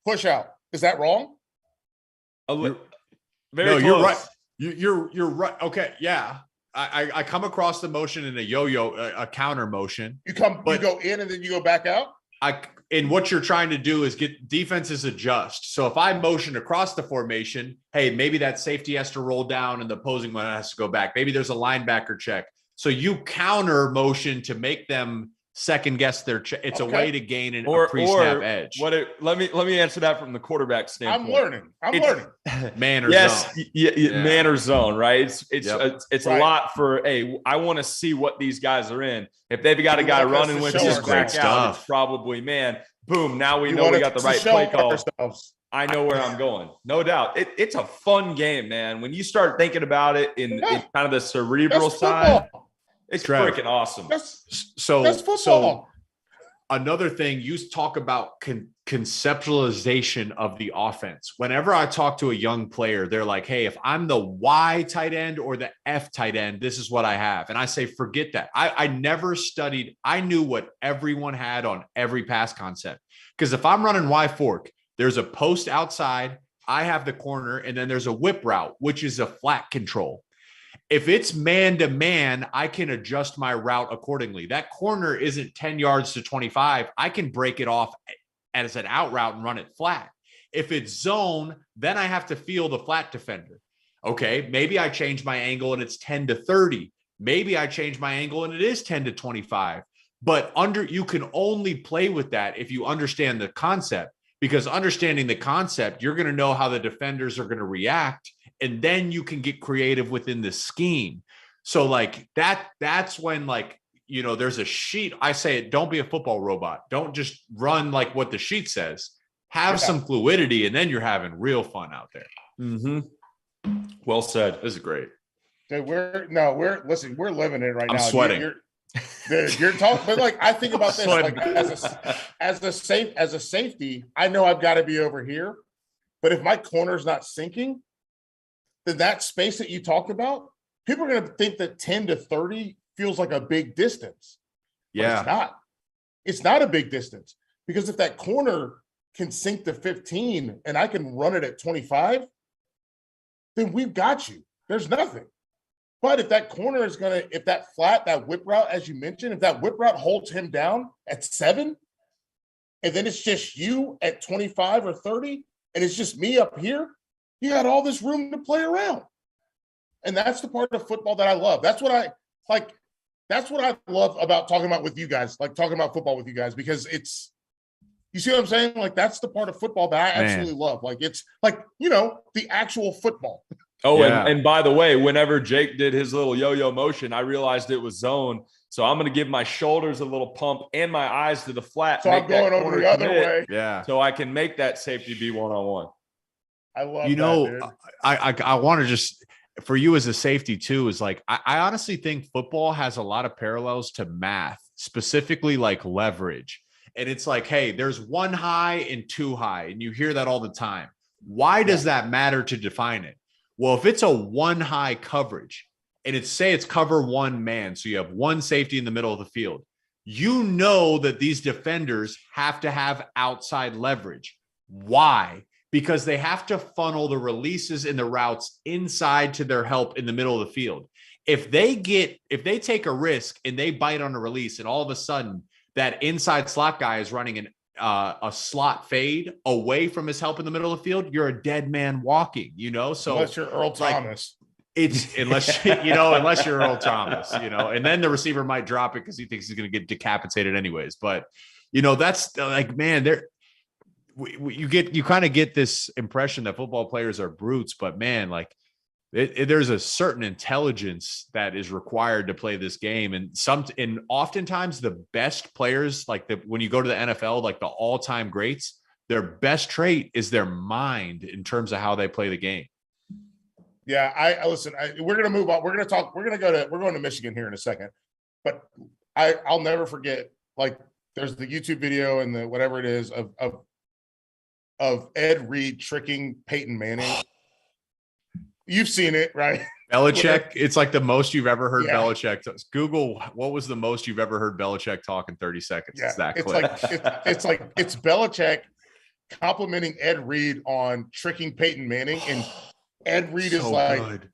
push out. Is that wrong? Very close. You're right. You're right. Okay, yeah. I come across the motion in a yo-yo, a counter motion. You go in and then you go back out. And what you're trying to do is get defenses adjust. So if I motion across the formation, hey, maybe that safety has to roll down and the opposing one has to go back. Maybe there's a linebacker check. So you counter motion to make them second guess their check. It's a way to gain a pre-snap edge. Let me answer that from the quarterback standpoint. I'm learning. Man or zone. Man or zone, right? It's a lot for I want to see what these guys are in. If they've got a guy running with his back out, it's probably boom. Now we know we got the right play call. I know where I'm going. No doubt. It's a fun game, man. When you start thinking about it in kind of the cerebral side. It's Trev, freaking awesome. That's So football. So another thing, you talk about conceptualization of the offense. Whenever I talk to a young player, they're like, hey, if I'm the Y tight end or the F tight end, this is what I have. And I say, forget that. I never studied. I knew what everyone had on every pass concept. Because if I'm running Y fork, there's a post outside, I have the corner, and then there's a whip route, which is a flat control. If it's man to man, I can adjust my route accordingly. That corner isn't 10 yards to 25. I can break it off as an out route and run it flat. If it's zone, then I have to feel the flat defender. Okay, maybe I change my angle and it's 10 to 30. Maybe I change my angle and it is 10 to 25. But you can only play with that if you understand the concept, because understanding the concept, you're going to know how the defenders are going to react. And then you can get creative within the scheme. So like that's when, like, you know, there's a sheet. I say it, don't be a football robot. Don't just run like what the sheet says. Have some fluidity, and then you're having real fun out there. Mm-hmm. Well said. This is great. Dude, we're living it right now. I'm sweating. You're talking, but like, I think about this, like as a safety, I know I've got to be over here, but if my corner's not sinking, then that space that you talked about, people are going to think that 10 to 30 feels like a big distance. Yeah. But it's not a big distance, because if that corner can sink to 15 and I can run it at 25, then we've got you. There's nothing. But if that corner is going to, if that whip route, as you mentioned, if that whip route holds him down at 7, and then it's just you at 25 or 30, and it's just me up here, you got all this room to play around. And that's the part of football that I love. That's what I like. That's what I love about talking about with you guys, like talking about football with you guys, because it's, you see what I'm saying? Like, that's the part of football that I absolutely love. Like, it's like, you know, the actual football. Oh, yeah. and by the way, whenever Jake did his little yo-yo motion, I realized it was zone. So I'm going to give my shoulders a little pump and my eyes to the flat. So I'm going over the other way. Yeah. So I can make that safety be one-on-one. I love that, dude. I want to just, for you as a safety too, is like, I honestly think football has a lot of parallels to math, specifically like leverage. And it's like, hey, there's 1 high and 2 high, and you hear that all the time. Why does that matter to define it? Well, if it's a 1 high coverage and it's cover 1 man, so you have 1 safety in the middle of the field, you know that these defenders have to have outside leverage. Why? Because they have to funnel the releases and the routes inside to their help in the middle of the field. If they take a risk and they bite on a release, and all of a sudden that inside slot guy is running a slot fade away from his help in the middle of the field, you're a dead man walking, you know? So unless you're Earl Thomas. Unless you're Earl Thomas, you know, and then the receiver might drop it because he thinks he's going to get decapitated anyways. But, you know, that's like, man, you kind of get this impression that football players are brutes, but man, like there's a certain intelligence that is required to play this game. And oftentimes the best players, like when you go to the NFL, like the all-time greats, their best trait is their mind in terms of how they play the game. Yeah, I listen. We're gonna move on. We're going to Michigan here in a second, but I'll never forget. Like, there's the YouTube video and the whatever it is of Ed Reed tricking Peyton Manning. You've seen it, right? Belichick. It's like the most you've ever heard Belichick. Google what was the most you've ever heard Belichick talk in 30 seconds. Yeah, it's that clip. It's Belichick complimenting Ed Reed on tricking Peyton Manning, and Ed Reed is like, good.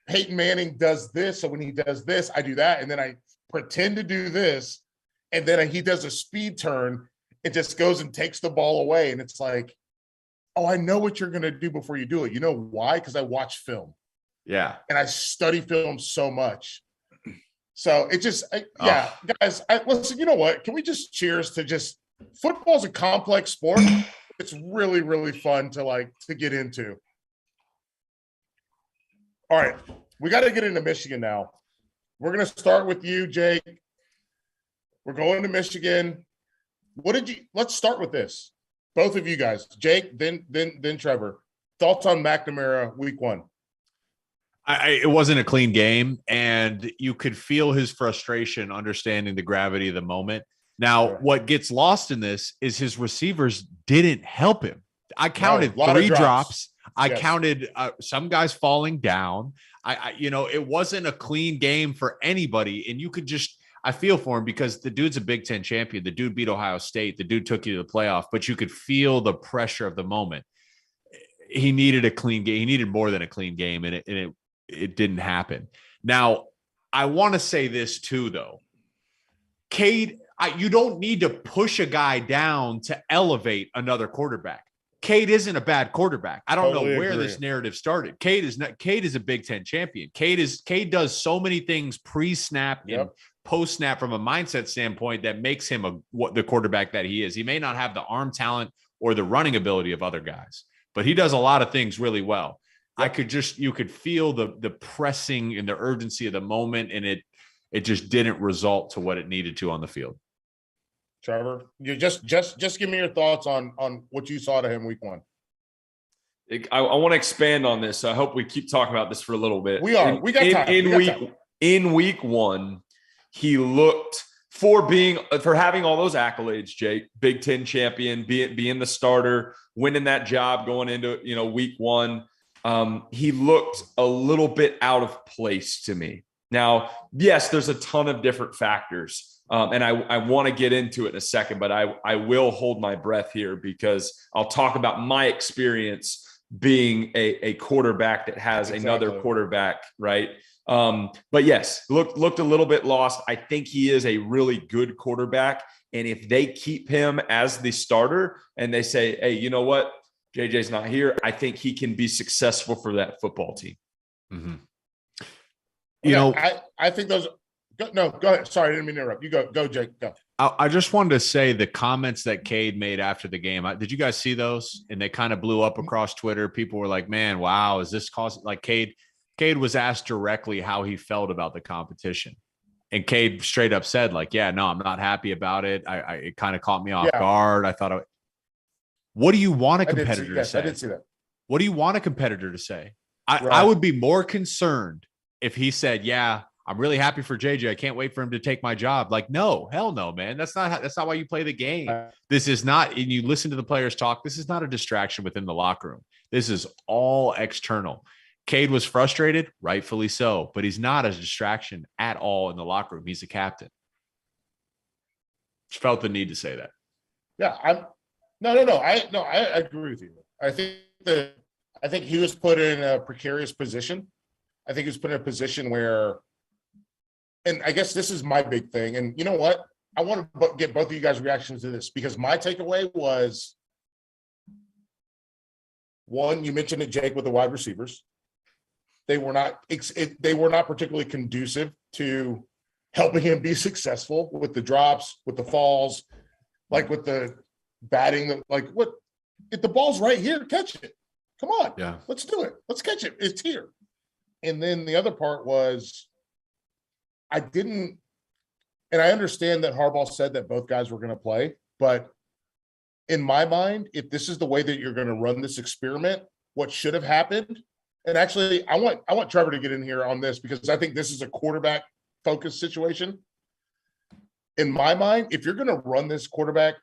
Peyton Manning does this, so when he does this, I do that, and then I pretend to do this, and then he does a speed turn. It just goes and takes the ball away, and it's like, oh, I know what you're going to do before you do it. You know why? Because I watch film. Yeah. And I study film so much. So it just, guys, listen, you know what? Can we just cheers to just, football's a complex sport. It's really, really fun to get into. All right. We got to get into Michigan now. We're going to start with you, Jake. We're going to Michigan. Let's start with this. Both of you guys, Jake, then Trevor. Thoughts on McNamara week 1? It wasn't a clean game, and you could feel his frustration understanding the gravity of the moment. Now, what gets lost in this is his receivers didn't help him. I counted three drops. I counted some guys falling down. It wasn't a clean game for anybody, and you could just I feel for him because the dude's a Big Ten champion. The dude beat Ohio State. The dude took you to the playoff, but you could feel the pressure of the moment. He needed a clean game. He needed more than a clean game, and it didn't happen. Now, I want to say this too, though. Cade, you don't need to push a guy down to elevate another quarterback. Cade isn't a bad quarterback. I don't know where this narrative started. Cade is a Big Ten champion. Cade does so many things pre-snap and post-snap from a mindset standpoint that makes him the quarterback that he is. He may not have the arm talent or the running ability of other guys, but he does a lot of things really well. You could feel the pressing and the urgency of the moment, and it just didn't result to what it needed to on the field. Trevor, you just give me your thoughts on what you saw to him week one. I want to expand on this. So I hope we keep talking about this for a little bit. We are. We got time. In week one, he looked for having all those accolades, Jake, Big Ten champion, being the starter, winning that job going into week one. He looked a little bit out of place to me. Now, yes, there's a ton of different factors, and I want to get into it in a second, but I will hold my breath here because I'll talk about my experience being a quarterback that has another quarterback, right? But yes, looked a little bit lost. I think he is a really good quarterback, and if they keep him as the starter and they say, hey, you know what? JJ's not here, I think he can be successful for that football team. Mm-hmm. I think those – no, go ahead. Sorry, I didn't mean to interrupt. You go, Jake, go. I just wanted to say the comments that Cade made after the game. Did you guys see those? And they kind of blew up across Twitter. People were like, man, wow, is this causing – like Cade was asked directly how he felt about the competition. And Cade straight up said, like, yeah, no, I'm not happy about it. It kind of caught me off guard. I thought what do you want a competitor to say? I did see that. What do you want a competitor to say? I would be more concerned if he said, yeah, I'm really happy for JJ. I can't wait for him to take my job. Like, no, hell no, man. That's not why you play the game. This is not, and you listen to the players talk, this is not a distraction within the locker room. This is all external. Cade was frustrated, rightfully so, but he's not a distraction at all in the locker room. He's a captain. Just felt the need to say that. Yeah, I agree with you. I think he was put in a precarious position. I think he was put in a position where, and I guess this is my big thing. And you know what? I want to get both of you guys' reactions to this because my takeaway was, one, you mentioned it, Jake, with the wide receivers. They were not particularly conducive to helping him be successful with the drops, with the falls, like with the batting. Like, what? If the ball's right here, catch it. Come on. Yeah. Let's do it. Let's catch it. It's here. And then the other part was I understand that Harbaugh said that both guys were going to play, but in my mind, if this is the way that you're going to run this experiment, what should have happened, and actually I want Trevor to get in here on this because I think this is a quarterback focused situation. In my mind, if you're going to run this quarterback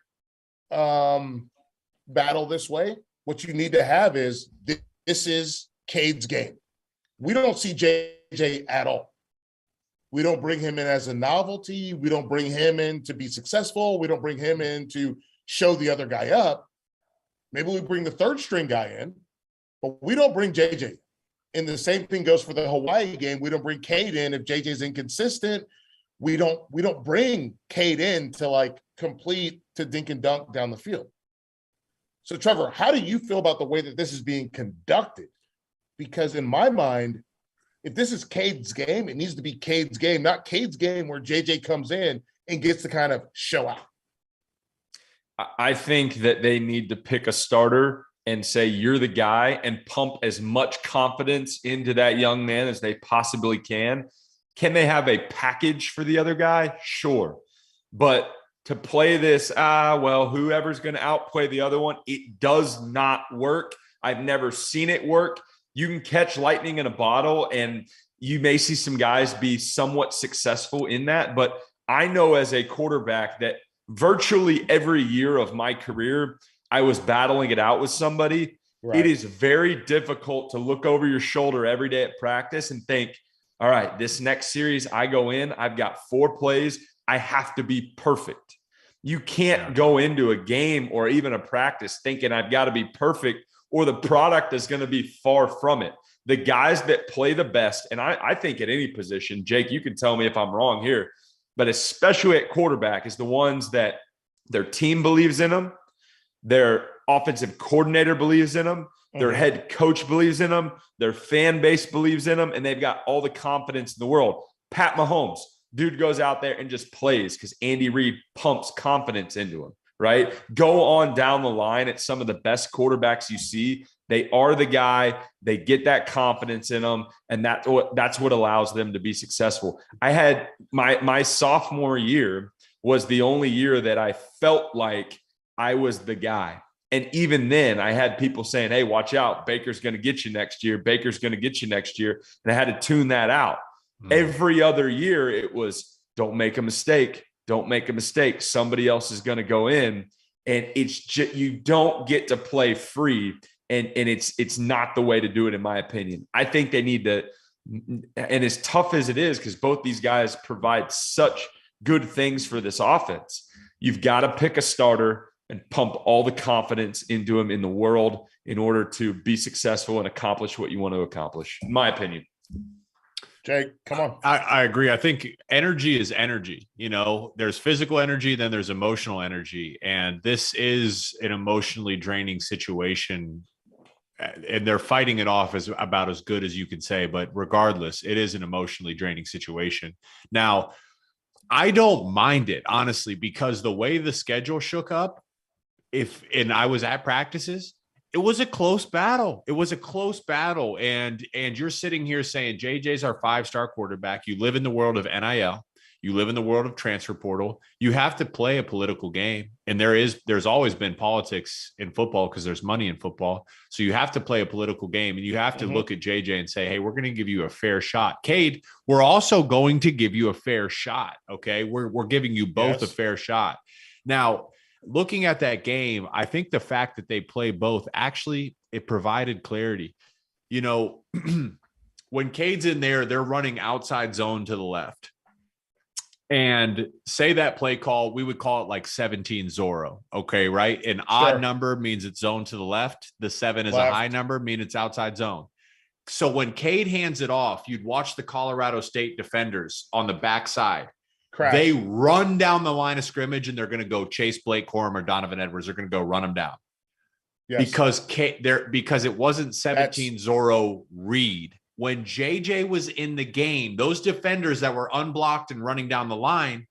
battle this way, what you need to have is this is Cade's game. We don't see JJ at all. We don't bring him in as a novelty. We don't bring him in to be successful. We don't bring him in to show the other guy up. Maybe we bring the third string guy in, but we don't bring JJ. And the same thing goes for the Hawaii game. We don't bring Cade in if JJ's inconsistent. We don't bring Cade in to like complete to dink and dunk down the field. So Trevor, how do you feel about the way that this is being conducted? Because in my mind, if this is Cade's game, it needs to be Cade's game, not Cade's game where JJ comes in and gets to kind of show out. I think that they need to pick a starter and say, you're the guy, and pump as much confidence into that young man as they possibly can. Can they have a package for the other guy? Sure. But to play this, whoever's going to outplay the other one, it does not work. I've never seen it work. you can catch lightning in a bottle, and you may see some guys be somewhat successful in that. But I know as a quarterback that virtually every year of my career, I was battling it out with somebody. Right. It is very difficult to look over your shoulder every day at practice and think, all right, this next series I go in, I've got 4 plays. I have to be perfect. You can't go into a game or even a practice thinking I've got to be perfect, or the product is going to be far from it. The guys that play the best, and I think at any position, Jake, you can tell me if I'm wrong here, but especially at quarterback, is the ones that their team believes in them, their offensive coordinator believes in them, their head coach believes in them, their fan base believes in them, and they've got all the confidence in the world. Pat Mahomes, dude goes out there and just plays because Andy Reid pumps confidence into him. Right? Go on down the line at some of the best quarterbacks you see. They are the guy. They get that confidence in them, and that's what allows them to be successful. I had my sophomore year was the only year that I felt like I was the guy. And even then, I had people saying, hey, watch out. Baker's going to get you next year. Baker's going to get you next year. And I had to tune that out. Every other year, it was don't make a mistake. Don't make a mistake. Somebody else is going to go in, and it's just, you don't get to play free. And it's not the way to do it, in my opinion. I think they need to, and as tough as it is, because both these guys provide such good things for this offense, you've got to pick a starter and pump all the confidence into him in the world in order to be successful and accomplish what you want to accomplish, in my opinion. Jake, come on. I agree. I think energy is energy. You know, there's physical energy, then there's emotional energy. And this is an emotionally draining situation. And they're fighting it off as about as good as you can say. But regardless, it is an emotionally draining situation. Now, I don't mind it, honestly, because the way the schedule shook up, and I was at practices, it was a close battle. It was a close battle. And you're sitting here saying JJ's our 5-star quarterback. You live in the world of NIL. You live in the world of transfer portal. You have to play a political game. And there's always been politics in football because there's money in football. So you have to play a political game, and you have to look at JJ and say, hey, we're going to give you a fair shot. Cade, we're also going to give you a fair shot. Okay. We're giving you both a fair shot. Now, looking at that game, I think the fact that they play both, actually, it provided clarity. You know, when Cade's in there, they're running outside zone to the left. And say that play call, we would call it like 17 Zorro. Okay, right? An odd number means it's zone to the left. The 7 is a high number, mean it's outside zone. So when Cade hands it off, you'd watch the Colorado State defenders on the backside. Crash. They run down the line of scrimmage, and they're going to go chase Blake Corum or Donovan Edwards. They're going to go run them down. Yes. Because it wasn't 17 Zorro Reed. When JJ was in the game, those defenders that were unblocked and running down the line,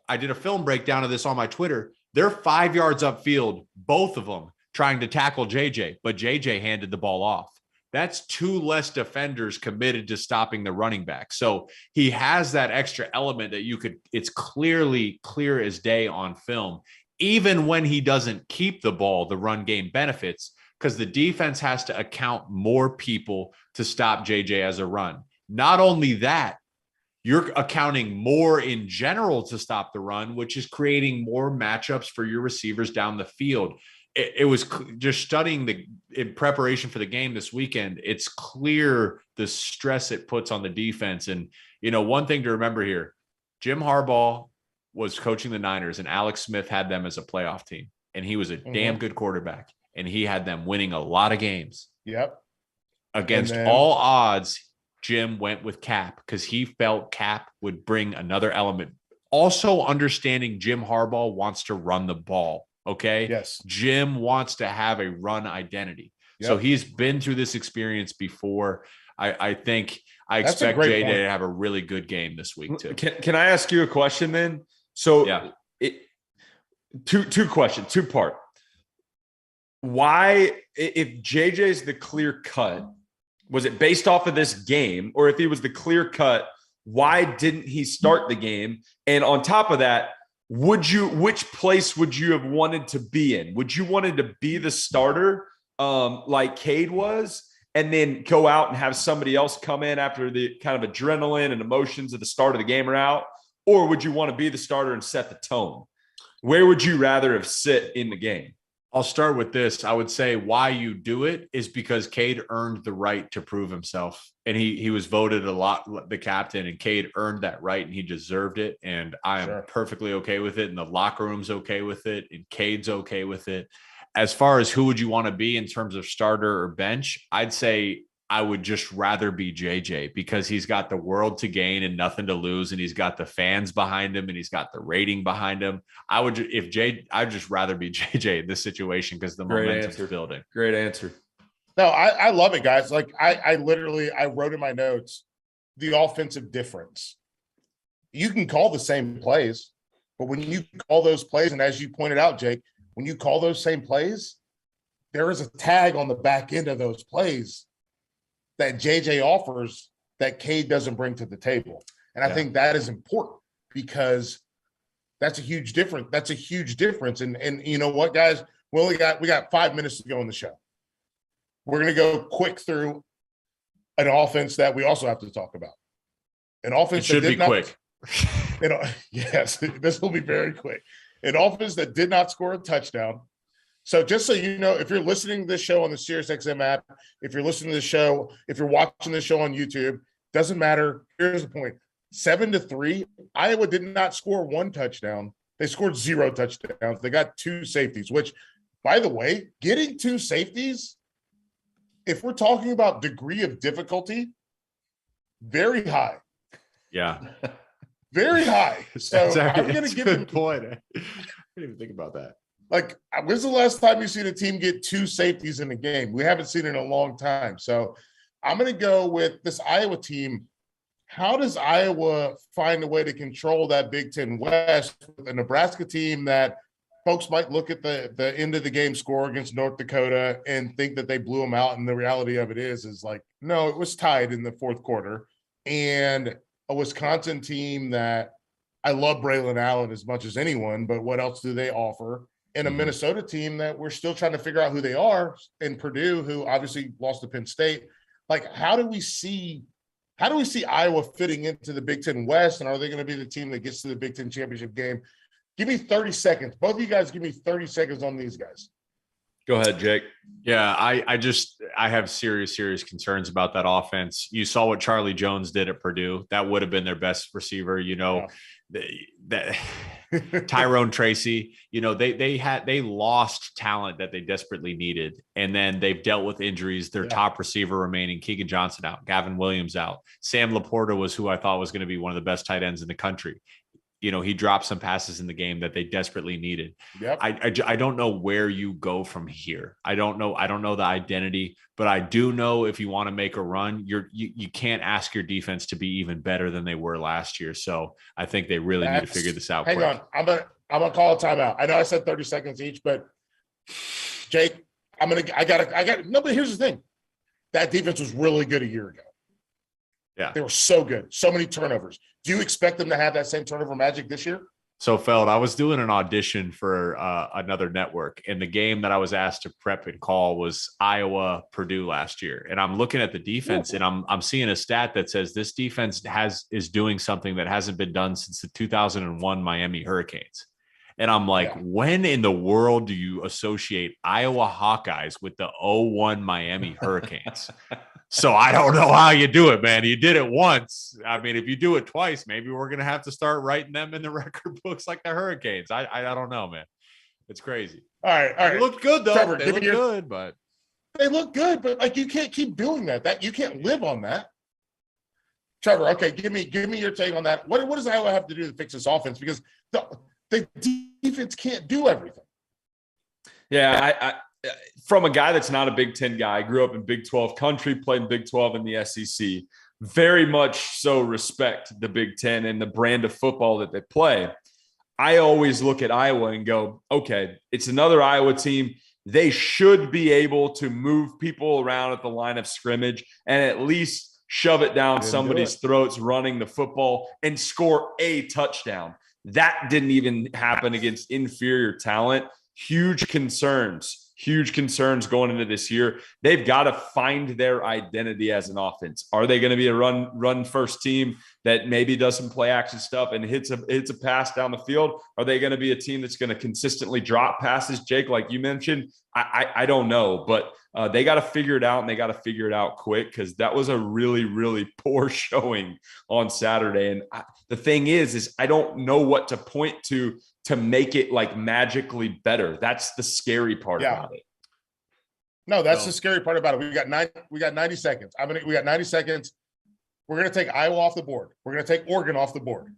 I did a film breakdown of this on my Twitter. They're 5 yards upfield, both of them trying to tackle JJ, but JJ handed the ball off. That's 2 less defenders committed to stopping the running back. So he has that extra element that it's clear as day on film. Even when he doesn't keep the ball, the run game benefits because the defense has to account more people to stop JJ as a run. Not only that, you're accounting more in general to stop the run, which is creating more matchups for your receivers down the field. It was just studying in preparation for the game this weekend. It's clear the stress it puts on the defense. And, you know, one thing to remember here, Jim Harbaugh was coaching the Niners and Alex Smith had them as a playoff team. And he was a damn good quarterback. And he had them winning a lot of games. Yep. Against all odds, Jim went with Cap because he felt Cap would bring another element. Also understanding Jim Harbaugh wants to run the ball. Okay. Yes. Jim wants to have a run identity. Yep. So he's been through this experience before. I think I expect JJ to have a really good game this week too. Can I ask you a question then? So two questions, 2-part. Why, if JJ's the clear cut, was it based off of this game? Or if he was the clear cut, why didn't he start the game? And on top of that, which place would you have wanted to be in? Would you wanted to be the starter like Cade was? and then go out and have somebody else come in after the kind of adrenaline and emotions at the start of the game are out? Or would you want to be the starter and set the tone? Where would you rather have sit in the game? I'll start with this. I would say why you do it is because Cade earned the right to prove himself. And he was voted the captain, and Cade earned that right and he deserved it. And I am perfectly okay with it. And the locker room's okay with it. And Cade's okay with it. As far as who would you want to be in terms of starter or bench, I'd say I would just rather be JJ because he's got the world to gain and nothing to lose. And he's got the fans behind him and he's got the rating behind him. I'd just rather be JJ in this situation because the momentum's building. Great answer. No, I love it, guys. Like I wrote in my notes, the offensive difference. You can call the same plays, but when you call those plays, and as you pointed out, Jake, when you call those same plays, there is a tag on the back end of those plays that JJ offers that Cade doesn't bring to the table. And I think that is important because that's a huge difference. That's a huge difference. And you know what, guys? We got 5 minutes to go in the show. We're going to go quick through an offense that we also have to talk about. An offense should be quick. Yes, this will be very quick. An offense that did not score a touchdown. So just so you know, if you're listening to this show on the SiriusXM app, if you're listening to the show, if you're watching the show on YouTube, doesn't matter. Here's the point. 7-3, Iowa did not score one touchdown. They scored 0 touchdowns. They got 2 safeties, which, by the way, getting 2 safeties, if we're talking about degree of difficulty, very high. Yeah. Very high. So I'm going to give a good point. I didn't even think about that. Like, when's the last time you've seen a team get 2 safeties in a game? We haven't seen it in a long time. So I'm going to go with this Iowa team. How does Iowa find a way to control that Big Ten West with a Nebraska team that folks might look at the end of the game score against North Dakota and think that they blew them out? And the reality of it is like, no, it was tied in the fourth quarter. And a Wisconsin team that I love Braylon Allen as much as anyone, but what else do they offer? And a Minnesota team that we're still trying to figure out who they are, and Purdue, who obviously lost to Penn State. Like, how do we see Iowa fitting into the Big Ten West? And are they going to be the team that gets to the Big Ten championship game? Give me 30 seconds. Both of you guys give me 30 seconds on these guys. Go ahead, Jake. Yeah, I have serious concerns about that offense. You saw what Charlie Jones did at Purdue. That would have been their best receiver, that Tyrone Tracy, they lost talent that they desperately needed. And then they've dealt with injuries. Their top receiver remaining, Keegan Johnson out, Gavin Williams out. Sam Laporta was who I thought was going to be one of the best tight ends in the country. He dropped some passes in the game that they desperately needed. Yep. I don't know where you go from here. I don't know the identity, but I do know if you want to make a run, you can't ask your defense to be even better than they were last year. So I think they really need to figure this out. Hang on. I'm gonna call a timeout. I know I said 30 seconds each, but Jake, but here's the thing. That defense was really good a year ago. Yeah. They were so good. So many turnovers. Do you expect them to have that same turnover magic this year? So, Feld, I was doing an audition for another network, and the game that I was asked to prep and call was Iowa-Purdue last year. And I'm looking at the defense, and I'm seeing a stat that says this defense is doing something that hasn't been done since the 2001 Miami Hurricanes. And I'm like, when in the world do you associate Iowa Hawkeyes with the 01 Miami Hurricanes? So I don't know how you do it, man. You did it once. I mean, if you do it twice, maybe we're going to have to start writing them in the record books like the Hurricanes. I don't know, man. It's crazy. All right. They look good, though. Trevor, they look good, but like, you can't keep doing that. You can't live on that. Trevor, okay, give me your take on that. What does Iowa have to do to fix this offense? Because the defense can't do everything. Yeah, I from a guy that's not a Big Ten guy, I grew up in Big 12 country, played in Big 12 in the SEC, very much so respect the Big Ten and the brand of football that they play. I always look at Iowa and go, okay, it's another Iowa team. They should be able to move people around at the line of scrimmage and at least shove it down somebody's throats running the football and score a touchdown. That didn't even happen against inferior talent. Huge concerns huge concerns going into this year. They've got to find their identity as an offense. Are they going to be a run first team that maybe does some play action stuff and hits a pass down the field? Are they going to be a team that's going to consistently drop passes, Jake, like you mentioned? I don't know, but they got to figure it out, and they got to figure it out quick, because that was a really, really poor showing on Saturday. And the thing is I don't know what to point to make it like magically better. That's the scary part about it. No, that's the scary part about it. We got 90 seconds. We got 90 seconds. We're going to take Iowa off the board. We're going to take Oregon off the board.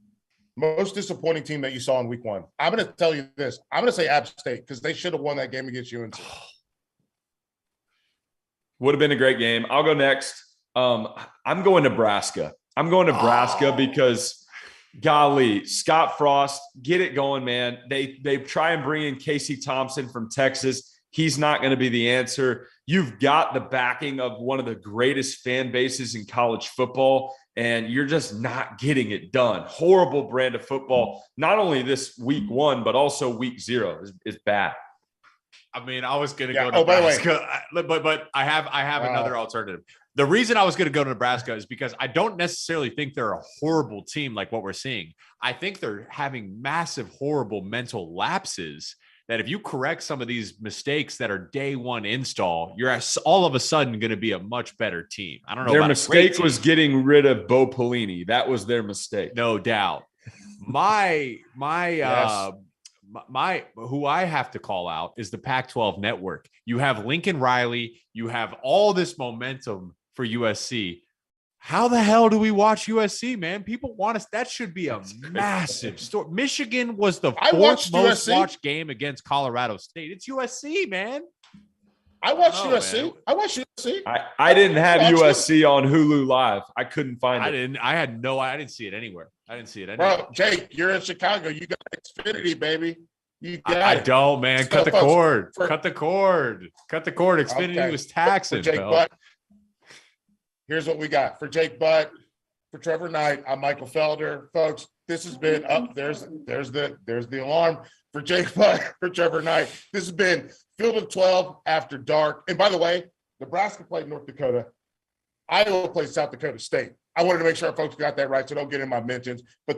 Most disappointing team that you saw in week 1. I'm going to tell you this. I'm going to say App State, because they should have won that game against UNC. Would have been a great game. I'll go next. I'm going Nebraska. Because, golly, Scott Frost, get it going, man. They try and bring in Casey Thompson from Texas. He's not going to be the answer. You've got the backing of one of the greatest fan bases in college football, and you're just not getting it done. Horrible brand of football. Not only this week 1, but also week 0 is bad. I mean, I was going to go to Nebraska, but I have another alternative. The reason I was going to go to Nebraska is because I don't necessarily think they're a horrible team like what we're seeing. I think they're having massive, horrible mental lapses that if you correct some of these mistakes that are day 1 install, you're all of a sudden going to be a much better team. I don't know. Their mistake was getting rid of Bo Pelini. That was their mistake. No doubt. My who I have to call out is the Pac-12 network. You have Lincoln Riley. You have all this momentum for USC. How the hell do we watch USC, man? People want us. That should be a massive story. Michigan was the 4th most watched game against Colorado State. It's USC, man. I watched USC. Man. I watched USC. I didn't have USC on Hulu Live. I couldn't find it. I didn't see it anywhere. Bro, Jake, you're in Chicago. You got Xfinity, baby. You got I it. don't, man. Cut the cord. Cut the cord. Xfinity was taxing. For Jake Butt, here's what we got. For Jake Butt, for Trevor Knight, I'm Michael Felder. Folks, this has been up. There's the alarm. For Jake Butt, for Trevor Knight, this has been Field of 12 After Dark. And by the way, Nebraska played North Dakota. Iowa played South Dakota State. I wanted to make sure our folks got that right, so don't get in my mentions. But